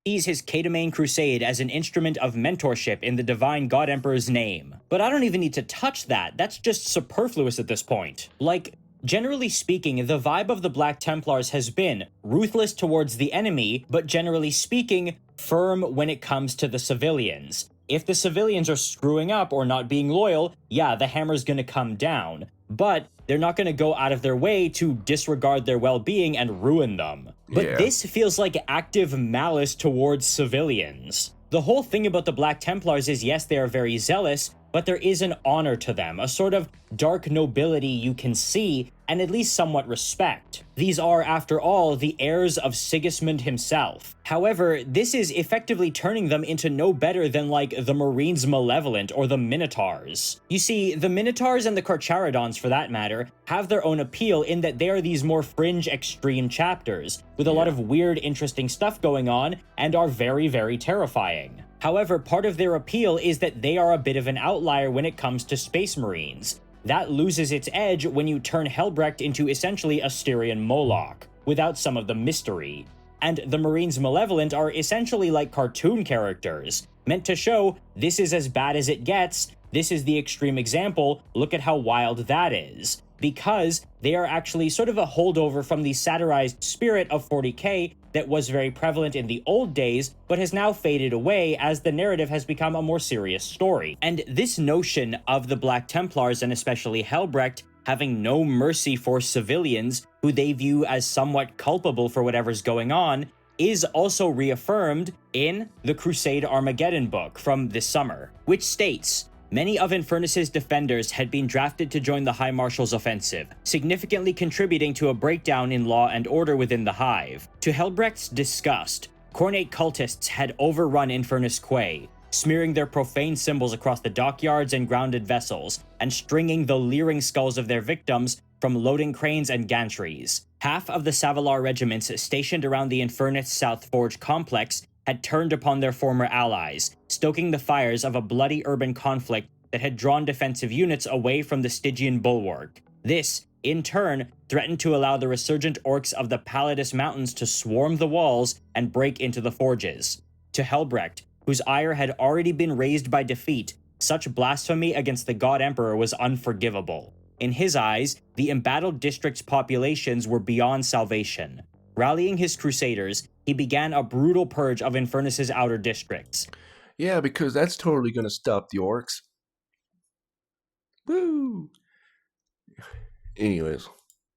Sees his Catamane crusade as an instrument of mentorship in the divine God Emperor's name. But I don't even need to touch that. That's just superfluous at this point. Like, generally speaking, the vibe of the Black Templars has been ruthless towards the enemy, but generally speaking, firm when it comes to the civilians. If the civilians are screwing up or not being loyal, yeah, the hammer's gonna come down. But they're not gonna go out of their way to disregard their well-being and ruin them. But this feels like active malice towards civilians. The whole thing about the Black Templars is, yes, they are very zealous, but there is an honor to them, a sort of dark nobility you can see, and at least somewhat respect. These are, after all, the heirs of Sigismund himself. However, this is effectively turning them into no better than, like, the Marines Malevolent or the Minotaurs. You see, the Minotaurs and the Carcharodons, for that matter, have their own appeal in that they are these more fringe extreme chapters, with a lot of weird, interesting stuff going on, and are very, very terrifying. However, part of their appeal is that they are a bit of an outlier when it comes to Space Marines. That loses its edge when you turn Helbrecht into essentially a Styrian Moloch, without some of the mystery. And the Marines Malevolent are essentially like cartoon characters, meant to show this is as bad as it gets, this is the extreme example, look at how wild that is. Because they are actually sort of a holdover from the satirized spirit of 40k that was very prevalent in the old days, but has now faded away as the narrative has become a more serious story. And this notion of the Black Templars, and especially Helbrecht, having no mercy for civilians who they view as somewhat culpable for whatever's going on, is also reaffirmed in the Crusade Armageddon book from this summer, which states, many of Infernus's defenders had been drafted to join the High Marshal's offensive, significantly contributing to a breakdown in law and order within the Hive. To Helbrecht's disgust, Cornate cultists had overrun Infernus Quay, smearing their profane symbols across the dockyards and grounded vessels, and stringing the leering skulls of their victims from loading cranes and gantries. Half of the Savilar regiments stationed around the Infernus South Forge complex had turned upon their former allies, stoking the fires of a bloody urban conflict that had drawn defensive units away from the Stygian bulwark. This, in turn, threatened to allow the resurgent orcs of the Palladus Mountains to swarm the walls and break into the forges. To Helbrecht, whose ire had already been raised by defeat, such blasphemy against the God Emperor was unforgivable. In his eyes, the embattled district's populations were beyond salvation. Rallying his crusaders, he began a brutal purge of Infernus's outer districts. Yeah, because that's totally going to stop the orcs. Woo! Anyways.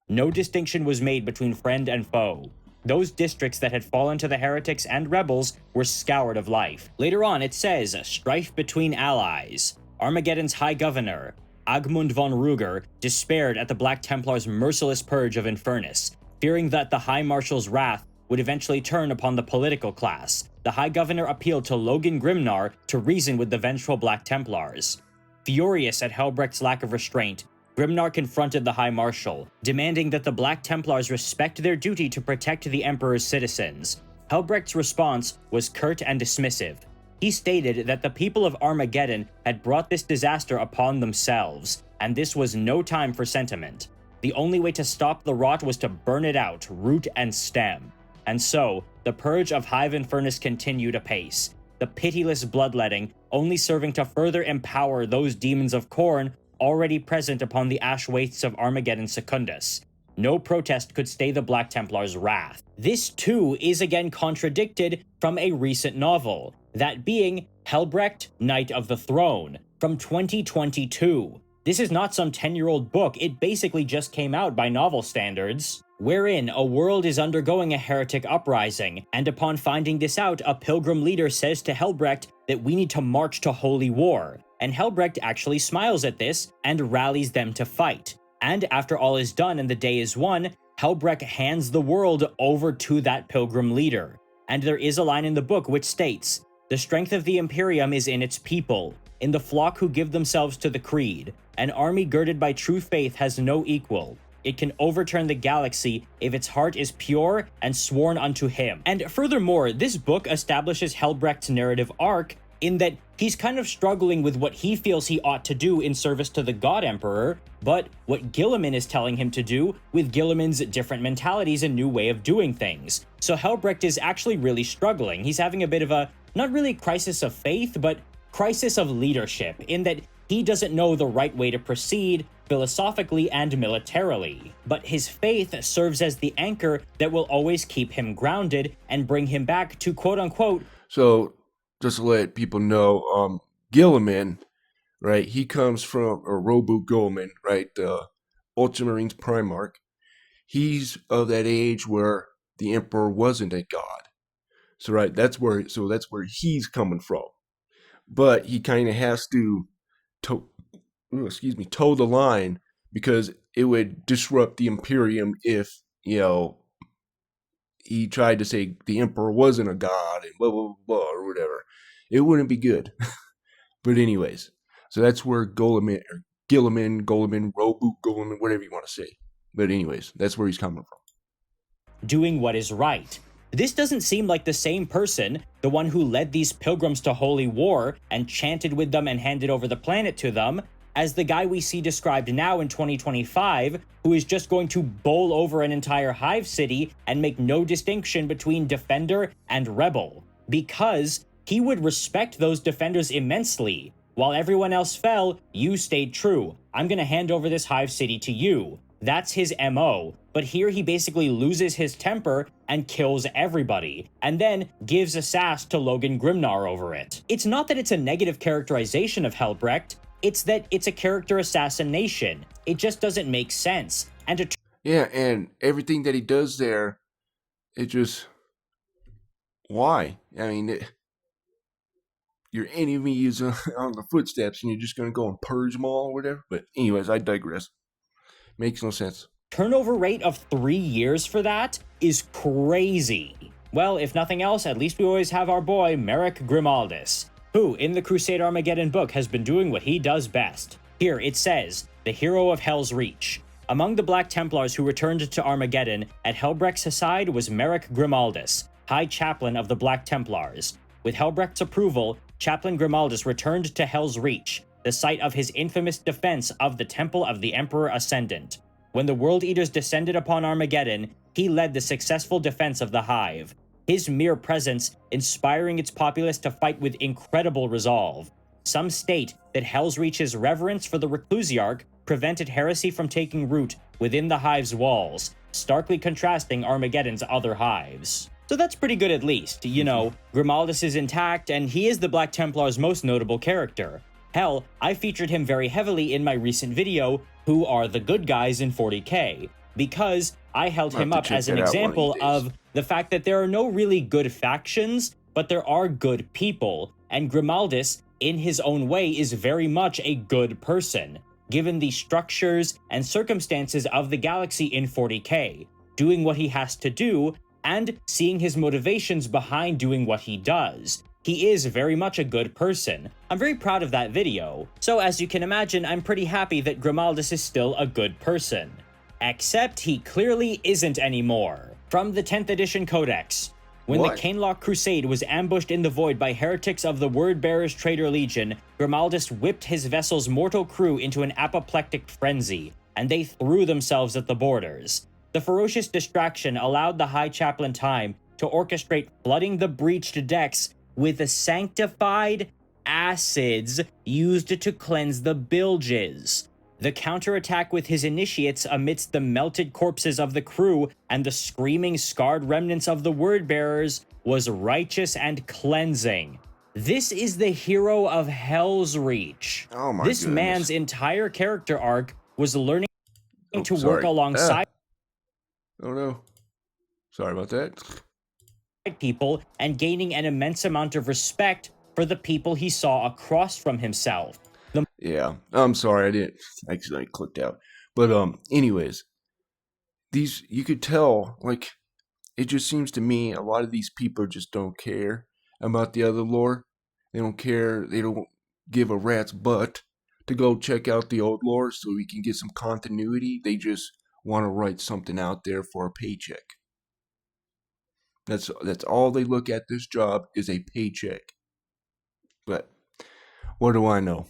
No distinction was made between friend and foe. Those districts that had fallen to the heretics and rebels were scoured of life. Later on, it says, strife between allies. Armageddon's High Governor, Agmund von Ruger, despaired at the Black Templars' merciless purge of Infernus, fearing that the High Marshal's wrath would eventually turn upon the political class. The High Governor appealed to Logan Grimnar to reason with the vengeful Black Templars. Furious at Helbrecht's lack of restraint, Grimnar confronted the High Marshal, demanding that the Black Templars respect their duty to protect the Emperor's citizens. Helbrecht's response was curt and dismissive. He stated that the people of Armageddon had brought this disaster upon themselves, and this was no time for sentiment. The only way to stop the rot was to burn it out, root and stem. And so, the purge of Hive and Furnace continued apace, the pitiless bloodletting only serving to further empower those demons of Khorne already present upon the ash wastes of Armageddon Secundus. No protest could stay the Black Templars' wrath. This too is again contradicted from a recent novel, that being Helbrecht, Knight of the Throne, from 2022. This is not some 10-year-old book, it basically just came out by novel standards, wherein a world is undergoing a heretic uprising, and upon finding this out, a pilgrim leader says to Helbrecht that we need to march to holy war, and Helbrecht actually smiles at this and rallies them to fight. And after all is done and the day is won, Helbrecht hands the world over to that pilgrim leader. And there is a line in the book which states, "The strength of the Imperium is in its people, in the flock who give themselves to the creed. An army girded by true faith has no equal. It can overturn the galaxy if its heart is pure and sworn unto him." And furthermore, this book establishes Helbrecht's narrative arc in that he's kind of struggling with what he feels he ought to do in service to the God Emperor, but what Guilliman is telling him to do with Guilliman's different mentalities and new way of doing things. So Helbrecht is actually really struggling. He's having a bit of a, not really crisis of faith, but crisis of leadership, in that he doesn't know the right way to proceed philosophically and militarily. But his faith serves as the anchor that will always keep him grounded and bring him back to quote-unquote. So, just to let people know, Guilliman, right, he comes from, or Robu Guilliman, right, the Ultramarines Primarch. He's of that age where the Emperor wasn't a god. So, right, that's where he's coming from. But he kind of has to toe the line, because it would disrupt the Imperium if, he tried to say the Emperor wasn't a god and blah, blah, blah, or whatever. It wouldn't be good. But anyways, so that's where Guilliman, Robu Guilliman, whatever you want to say. But anyways, that's where he's coming from. Doing what is right. This doesn't seem like the same person, the one who led these pilgrims to holy war and chanted with them and handed over the planet to them, as the guy we see described now in 2025, who is just going to bowl over an entire hive city and make no distinction between defender and rebel, because he would respect those defenders immensely. While everyone else fell, you stayed true. I'm gonna hand over this hive city to you. That's his MO, but here he basically loses his temper and kills everybody, and then gives a sass to Logan Grimnar over it. It's not that it's a negative characterization of Helbrecht, it's that it's a character assassination. It just doesn't make sense. And yeah, and everything that he does there, it just... Why? I mean, your enemy is on the footsteps and you're just going to go and purge them all or whatever. But anyways, I digress. Makes no sense. Turnover rate of 3 years for that is crazy. Well, if nothing else, at least we always have our boy Merrick Grimaldus, who, in the Crusade Armageddon book, has been doing what he does best. Here it says, the hero of Hell's Reach. Among the Black Templars who returned to Armageddon, at Helbrecht's side was Merrick Grimaldus, High Chaplain of the Black Templars. With Helbrecht's approval, Chaplain Grimaldus returned to Hell's Reach, the site of his infamous defense of the Temple of the Emperor Ascendant. When the World Eaters descended upon Armageddon, he led the successful defense of the Hive, his mere presence inspiring its populace to fight with incredible resolve. Some state that Hell's Reach's reverence for the Reclusiarch prevented heresy from taking root within the Hive's walls, starkly contrasting Armageddon's other hives. So that's pretty good at least. Grimaldus is intact, and he is the Black Templar's most notable character. Hell, I featured him very heavily in my recent video, Who Are the Good Guys in 40k, because I held him up as an example of the fact that there are no really good factions, but there are good people, and Grimaldus, in his own way, is very much a good person, given the structures and circumstances of the galaxy in 40k, doing what he has to do, and seeing his motivations behind doing what he does. He is very much a good person. I'm very proud of that video. So as you can imagine, I'm pretty happy that Grimaldus is still a good person. Except he clearly isn't anymore. From the 10th edition Codex. When the Cainlock Crusade was ambushed in the void by heretics of the Word-Bearers Traitor Legion, Grimaldus whipped his vessel's mortal crew into an apoplectic frenzy, and they threw themselves at the borders. The ferocious distraction allowed the High Chaplain time to orchestrate flooding the breached decks with sanctified acids used to cleanse the bilges. The counterattack with his initiates amidst the melted corpses of the crew and the screaming, scarred remnants of the word-bearers was righteous and cleansing. This is the hero of Hell's Reach. Oh my This goodness. man's entire character arc was learning to work sorry. alongside Oh no. Sorry about that. people and gaining an immense amount of respect for the people he saw across from himself. Yeah, I'm sorry, I didn't accidentally clicked out. But anyways, these you could tell, like, it just seems to me a lot of these people just don't care about the other lore. They don't care. They don't give a rat's butt to go check out the old lore so we can get some continuity. They just want to write something out there for a paycheck. That's all they look at. This job is a paycheck. But what do I know?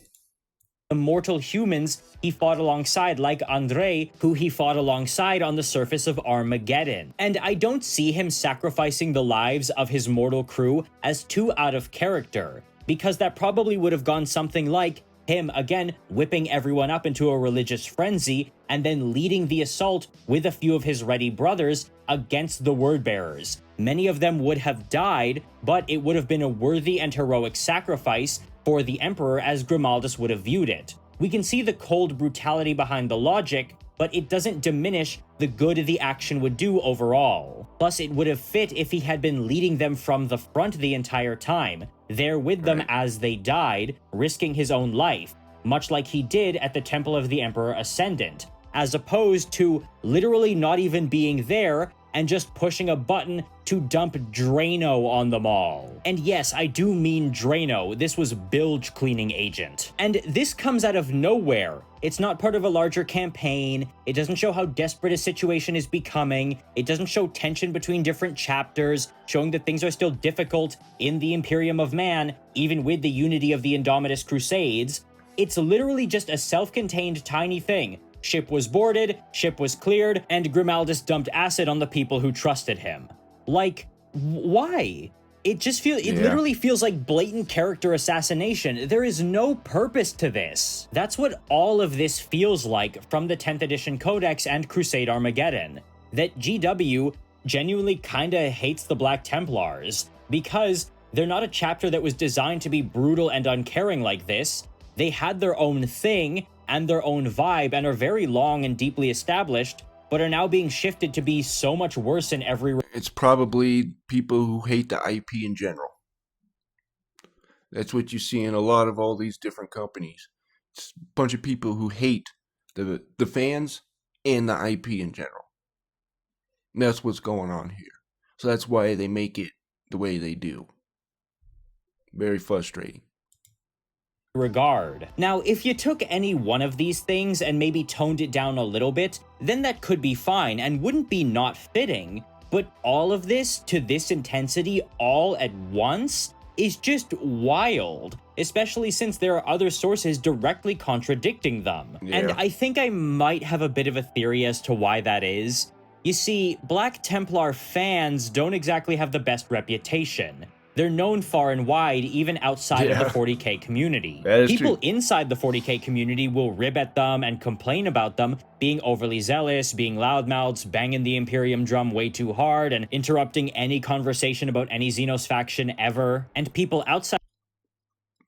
The mortal humans he fought alongside, like Andre, who he fought alongside on the surface of Armageddon. And I don't see him sacrificing the lives of his mortal crew as too out of character, because that probably would have gone something like him, again, whipping everyone up into a religious frenzy, and then leading the assault with a few of his ready brothers against the word-bearers. Many of them would have died, but it would have been a worthy and heroic sacrifice for the Emperor as Grimaldus would have viewed it. We can see the cold brutality behind the logic, but it doesn't diminish the good the action would do overall. Plus, it would have fit if he had been leading them from the front the entire time, there with them as they died, risking his own life, much like he did at the Temple of the Emperor Ascendant, as opposed to literally not even being there and just pushing a button to dump Drano on them all. And yes, I do mean Drano. This was bilge cleaning agent. And this comes out of nowhere. It's not part of a larger campaign. It doesn't show how desperate a situation is becoming. It doesn't show tension between different chapters, showing that things are still difficult in the Imperium of Man, even with the unity of the Indomitus Crusades. It's literally just a self-contained tiny thing. Ship was boarded, ship was cleared, and Grimaldus dumped acid on the people who trusted him. Like, why? It literally feels like blatant character assassination. There is no purpose to this. That's what all of this feels like from the 10th edition Codex and Crusade Armageddon. That GW genuinely kinda hates the Black Templars, because they're not a chapter that was designed to be brutal and uncaring like this. They had their own thing and their own vibe and are very long and deeply established, but are now being shifted to be so much worse in every... It's probably people who hate the IP in general. That's what you see in a lot of all these different companies. It's a bunch of people who hate the fans and the IP in general. And that's what's going on here. So that's why they make it the way they do. Very frustrating. Regard. Now, if you took any one of these things and maybe toned it down a little bit, then that could be fine and wouldn't be not fitting, but all of this to this intensity all at once is just wild, especially since there are other sources directly contradicting them. Yeah. And I think I might have a bit of a theory as to why that is. You see, Black Templar fans don't exactly have the best reputation. They're known far and wide, even outside of the 40k community. People inside the 40k community will rib at them and complain about them being overly zealous, being loudmouths, banging the Imperium drum way too hard, and interrupting any conversation about any Xenos faction ever. And people outside...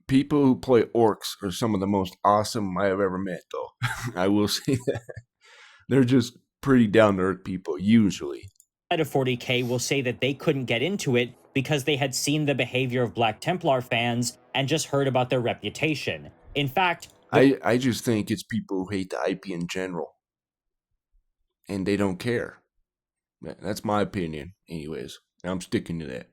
People who play orcs are some of the most awesome I have ever met, though. I will say that. They're just pretty down-to-earth people, usually. Of 40k will say that they couldn't get into it because they had seen the behavior of Black Templar fans and just heard about their reputation. In fact... I just think it's people who hate the IP in general. And they don't care. That's my opinion, anyways. And I'm sticking to that.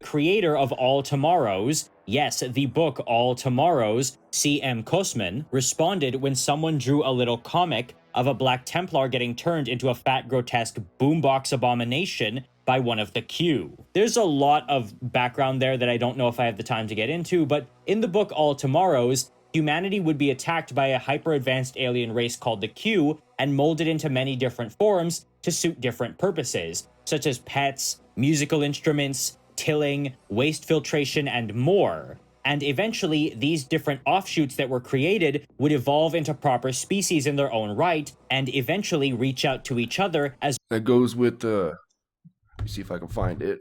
Creator of All Tomorrows, yes, the book All Tomorrows, C.M. Kosman, responded when someone drew a little comic of a Black Templar getting turned into a fat, grotesque boombox abomination by one of the Q. There's a lot of background there that I don't know if I have the time to get into, but in the book All Tomorrows, humanity would be attacked by a hyper-advanced alien race called the Q and molded into many different forms to suit different purposes, such as pets, musical instruments, tilling, waste filtration, and more. And eventually, these different offshoots that were created would evolve into proper species in their own right, and eventually reach out to each other as That goes with, let me see if I can find it.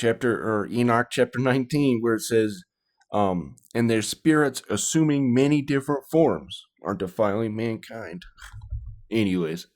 Enoch chapter 19, where it says, and their spirits assuming many different forms are defiling mankind. Anyways,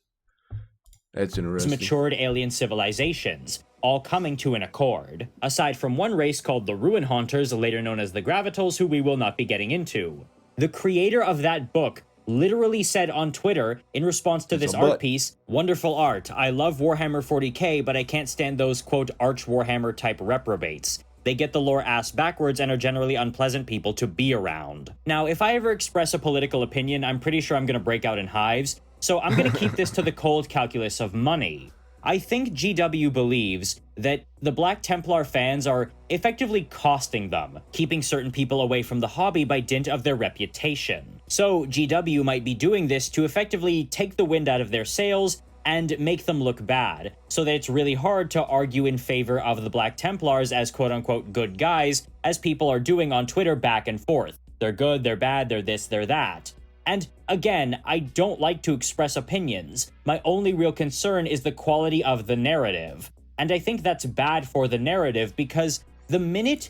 that's interesting. matured alien civilizations, all coming to an accord, aside from one race called the Ruin Haunters, later known as the Gravitals, who we will not be getting into. The creator of that book literally said on Twitter, in response to this art piece, "Wonderful art. I love Warhammer 40k, but I can't stand those, quote, arch Warhammer type reprobates. They get the lore ass backwards and are generally unpleasant people to be around." Now, if I ever express a political opinion, I'm pretty sure I'm gonna break out in hives, so I'm gonna keep this to the cold calculus of money. I think GW believes that the Black Templar fans are effectively costing them, keeping certain people away from the hobby by dint of their reputation. So GW might be doing this to effectively take the wind out of their sails and make them look bad, so that it's really hard to argue in favor of the Black Templars as quote-unquote good guys, as people are doing on Twitter back and forth. They're good, they're bad, they're this, they're that. And again, I don't like to express opinions. My only real concern is the quality of the narrative. And I think that's bad for the narrative because the minute...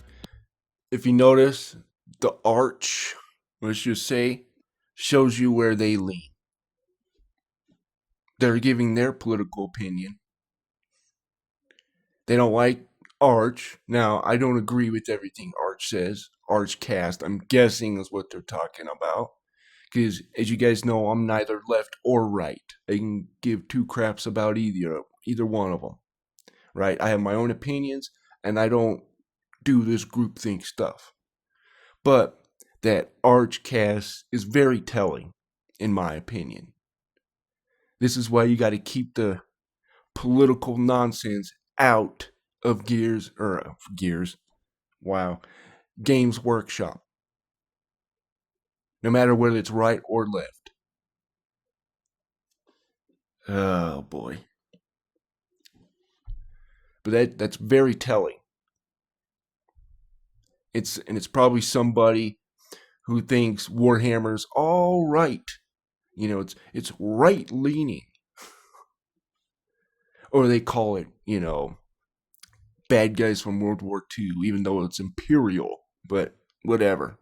If you notice, the arch, let's just say, shows you where they lean. They're giving their political opinion. They don't like Arch. Now, I don't agree with everything Arch says. Archcast, I'm guessing, is what they're talking about. Because, as you guys know, I'm neither left or right. I can give two craps about either one of them. Right? I have my own opinions, and I don't do this groupthink stuff. But that Archcast is very telling, in my opinion. This is why you got to keep the political nonsense out of Games Workshop. No matter whether it's right or left. Oh boy. But that's very telling. It's probably somebody who thinks Warhammer's all right. You know, it's right leaning. Or they call it, you know, bad guys from World War II, even though it's Imperial. But whatever.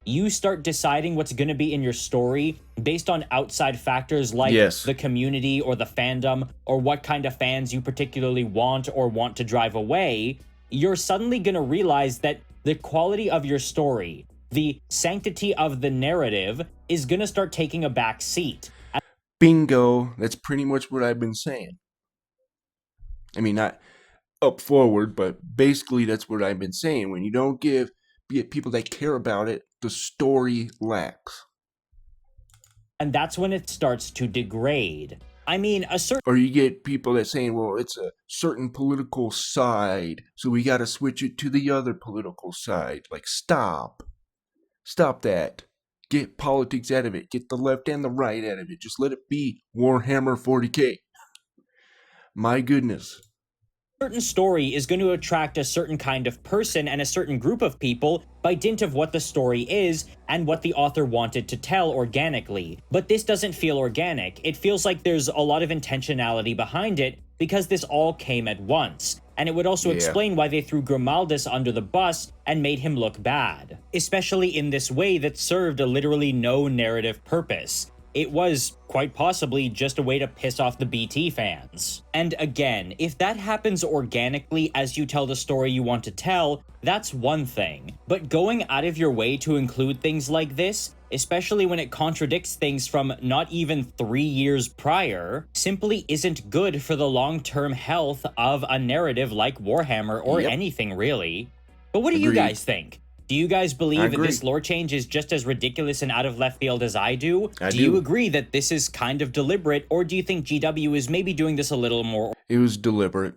You start deciding what's going to be in your story based on outside factors like the community or the fandom or what kind of fans you particularly want or want to drive away, you're suddenly going to realize that the quality of your story, the sanctity of the narrative, is going to start taking a back seat. Bingo. That's pretty much what I've been saying. I mean, not up forward, but basically that's what I've been saying. When you don't give people that care about it, the story lacks. And that's when it starts to degrade. I mean, or you get people that saying, well, it's a certain political side, so we got to switch it to the other political side. Like, stop that. Get politics out of it. Get the left and the right out of it. Just let it be Warhammer 40k. My goodness. Certain story is going to attract a certain kind of person and a certain group of people by dint of what the story is and what the author wanted to tell organically. But this doesn't feel organic. It feels like there's a lot of intentionality behind it because this all came at once. And it would also explain why they threw Grimaldus under the bus and made him look bad. Especially in this way that served a literally no narrative purpose. It was, quite possibly, just a way to piss off the BT fans. And again, if that happens organically as you tell the story you want to tell, that's one thing. But going out of your way to include things like this, especially when it contradicts things from not even 3 years prior, simply isn't good for the long-term health of a narrative like Warhammer or anything really. But what do you guys think? Do you guys believe that this lore change is just as ridiculous and out of left field as I do? Do you agree that this is kind of deliberate, or do you think GW is maybe doing this a little more... It was deliberate.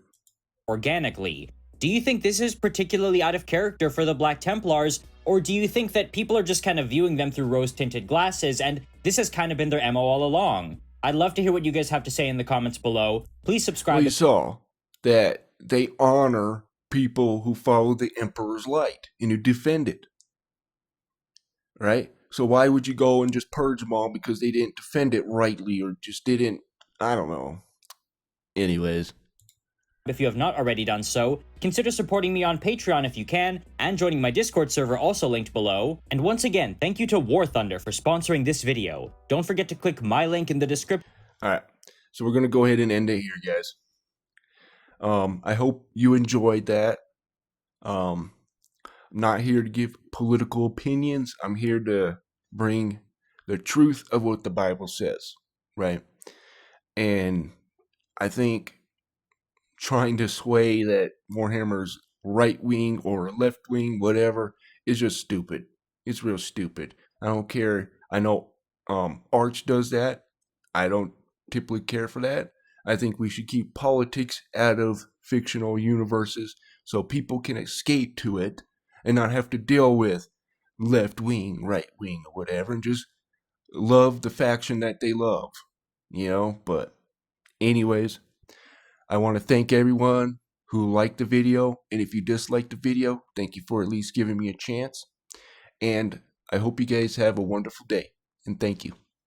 ...organically? Do you think this is particularly out of character for the Black Templars, or do you think that people are just kind of viewing them through rose-tinted glasses, and this has kind of been their MO all along? I'd love to hear what you guys have to say in the comments below. Please subscribe. Well, you saw that they honor people who follow the Emperor's light and who defend it. Right? So why would you go and just purge them all because they didn't defend it rightly or just didn't, I don't know. Anyways. If you have not already done so, consider supporting me on Patreon if you can, and joining my Discord server also linked below. And once again, thank you to War Thunder for sponsoring this video. Don't forget to click my link in the description. Alright, so we're going to go ahead and end it here, guys. I hope you enjoyed that. I'm not here to give political opinions. I'm here to bring the truth of what the Bible says, right? And I think trying to sway that Warhammer's right wing or left wing, whatever, is just stupid. It's real stupid. I don't care. I know Arch does that. I don't typically care for that. I think we should keep politics out of fictional universes so people can escape to it and not have to deal with left wing, right wing, or whatever, and just love the faction that they love, you know? But anyways, I want to thank everyone who liked the video, and if you disliked the video, thank you for at least giving me a chance, and I hope you guys have a wonderful day, and thank you.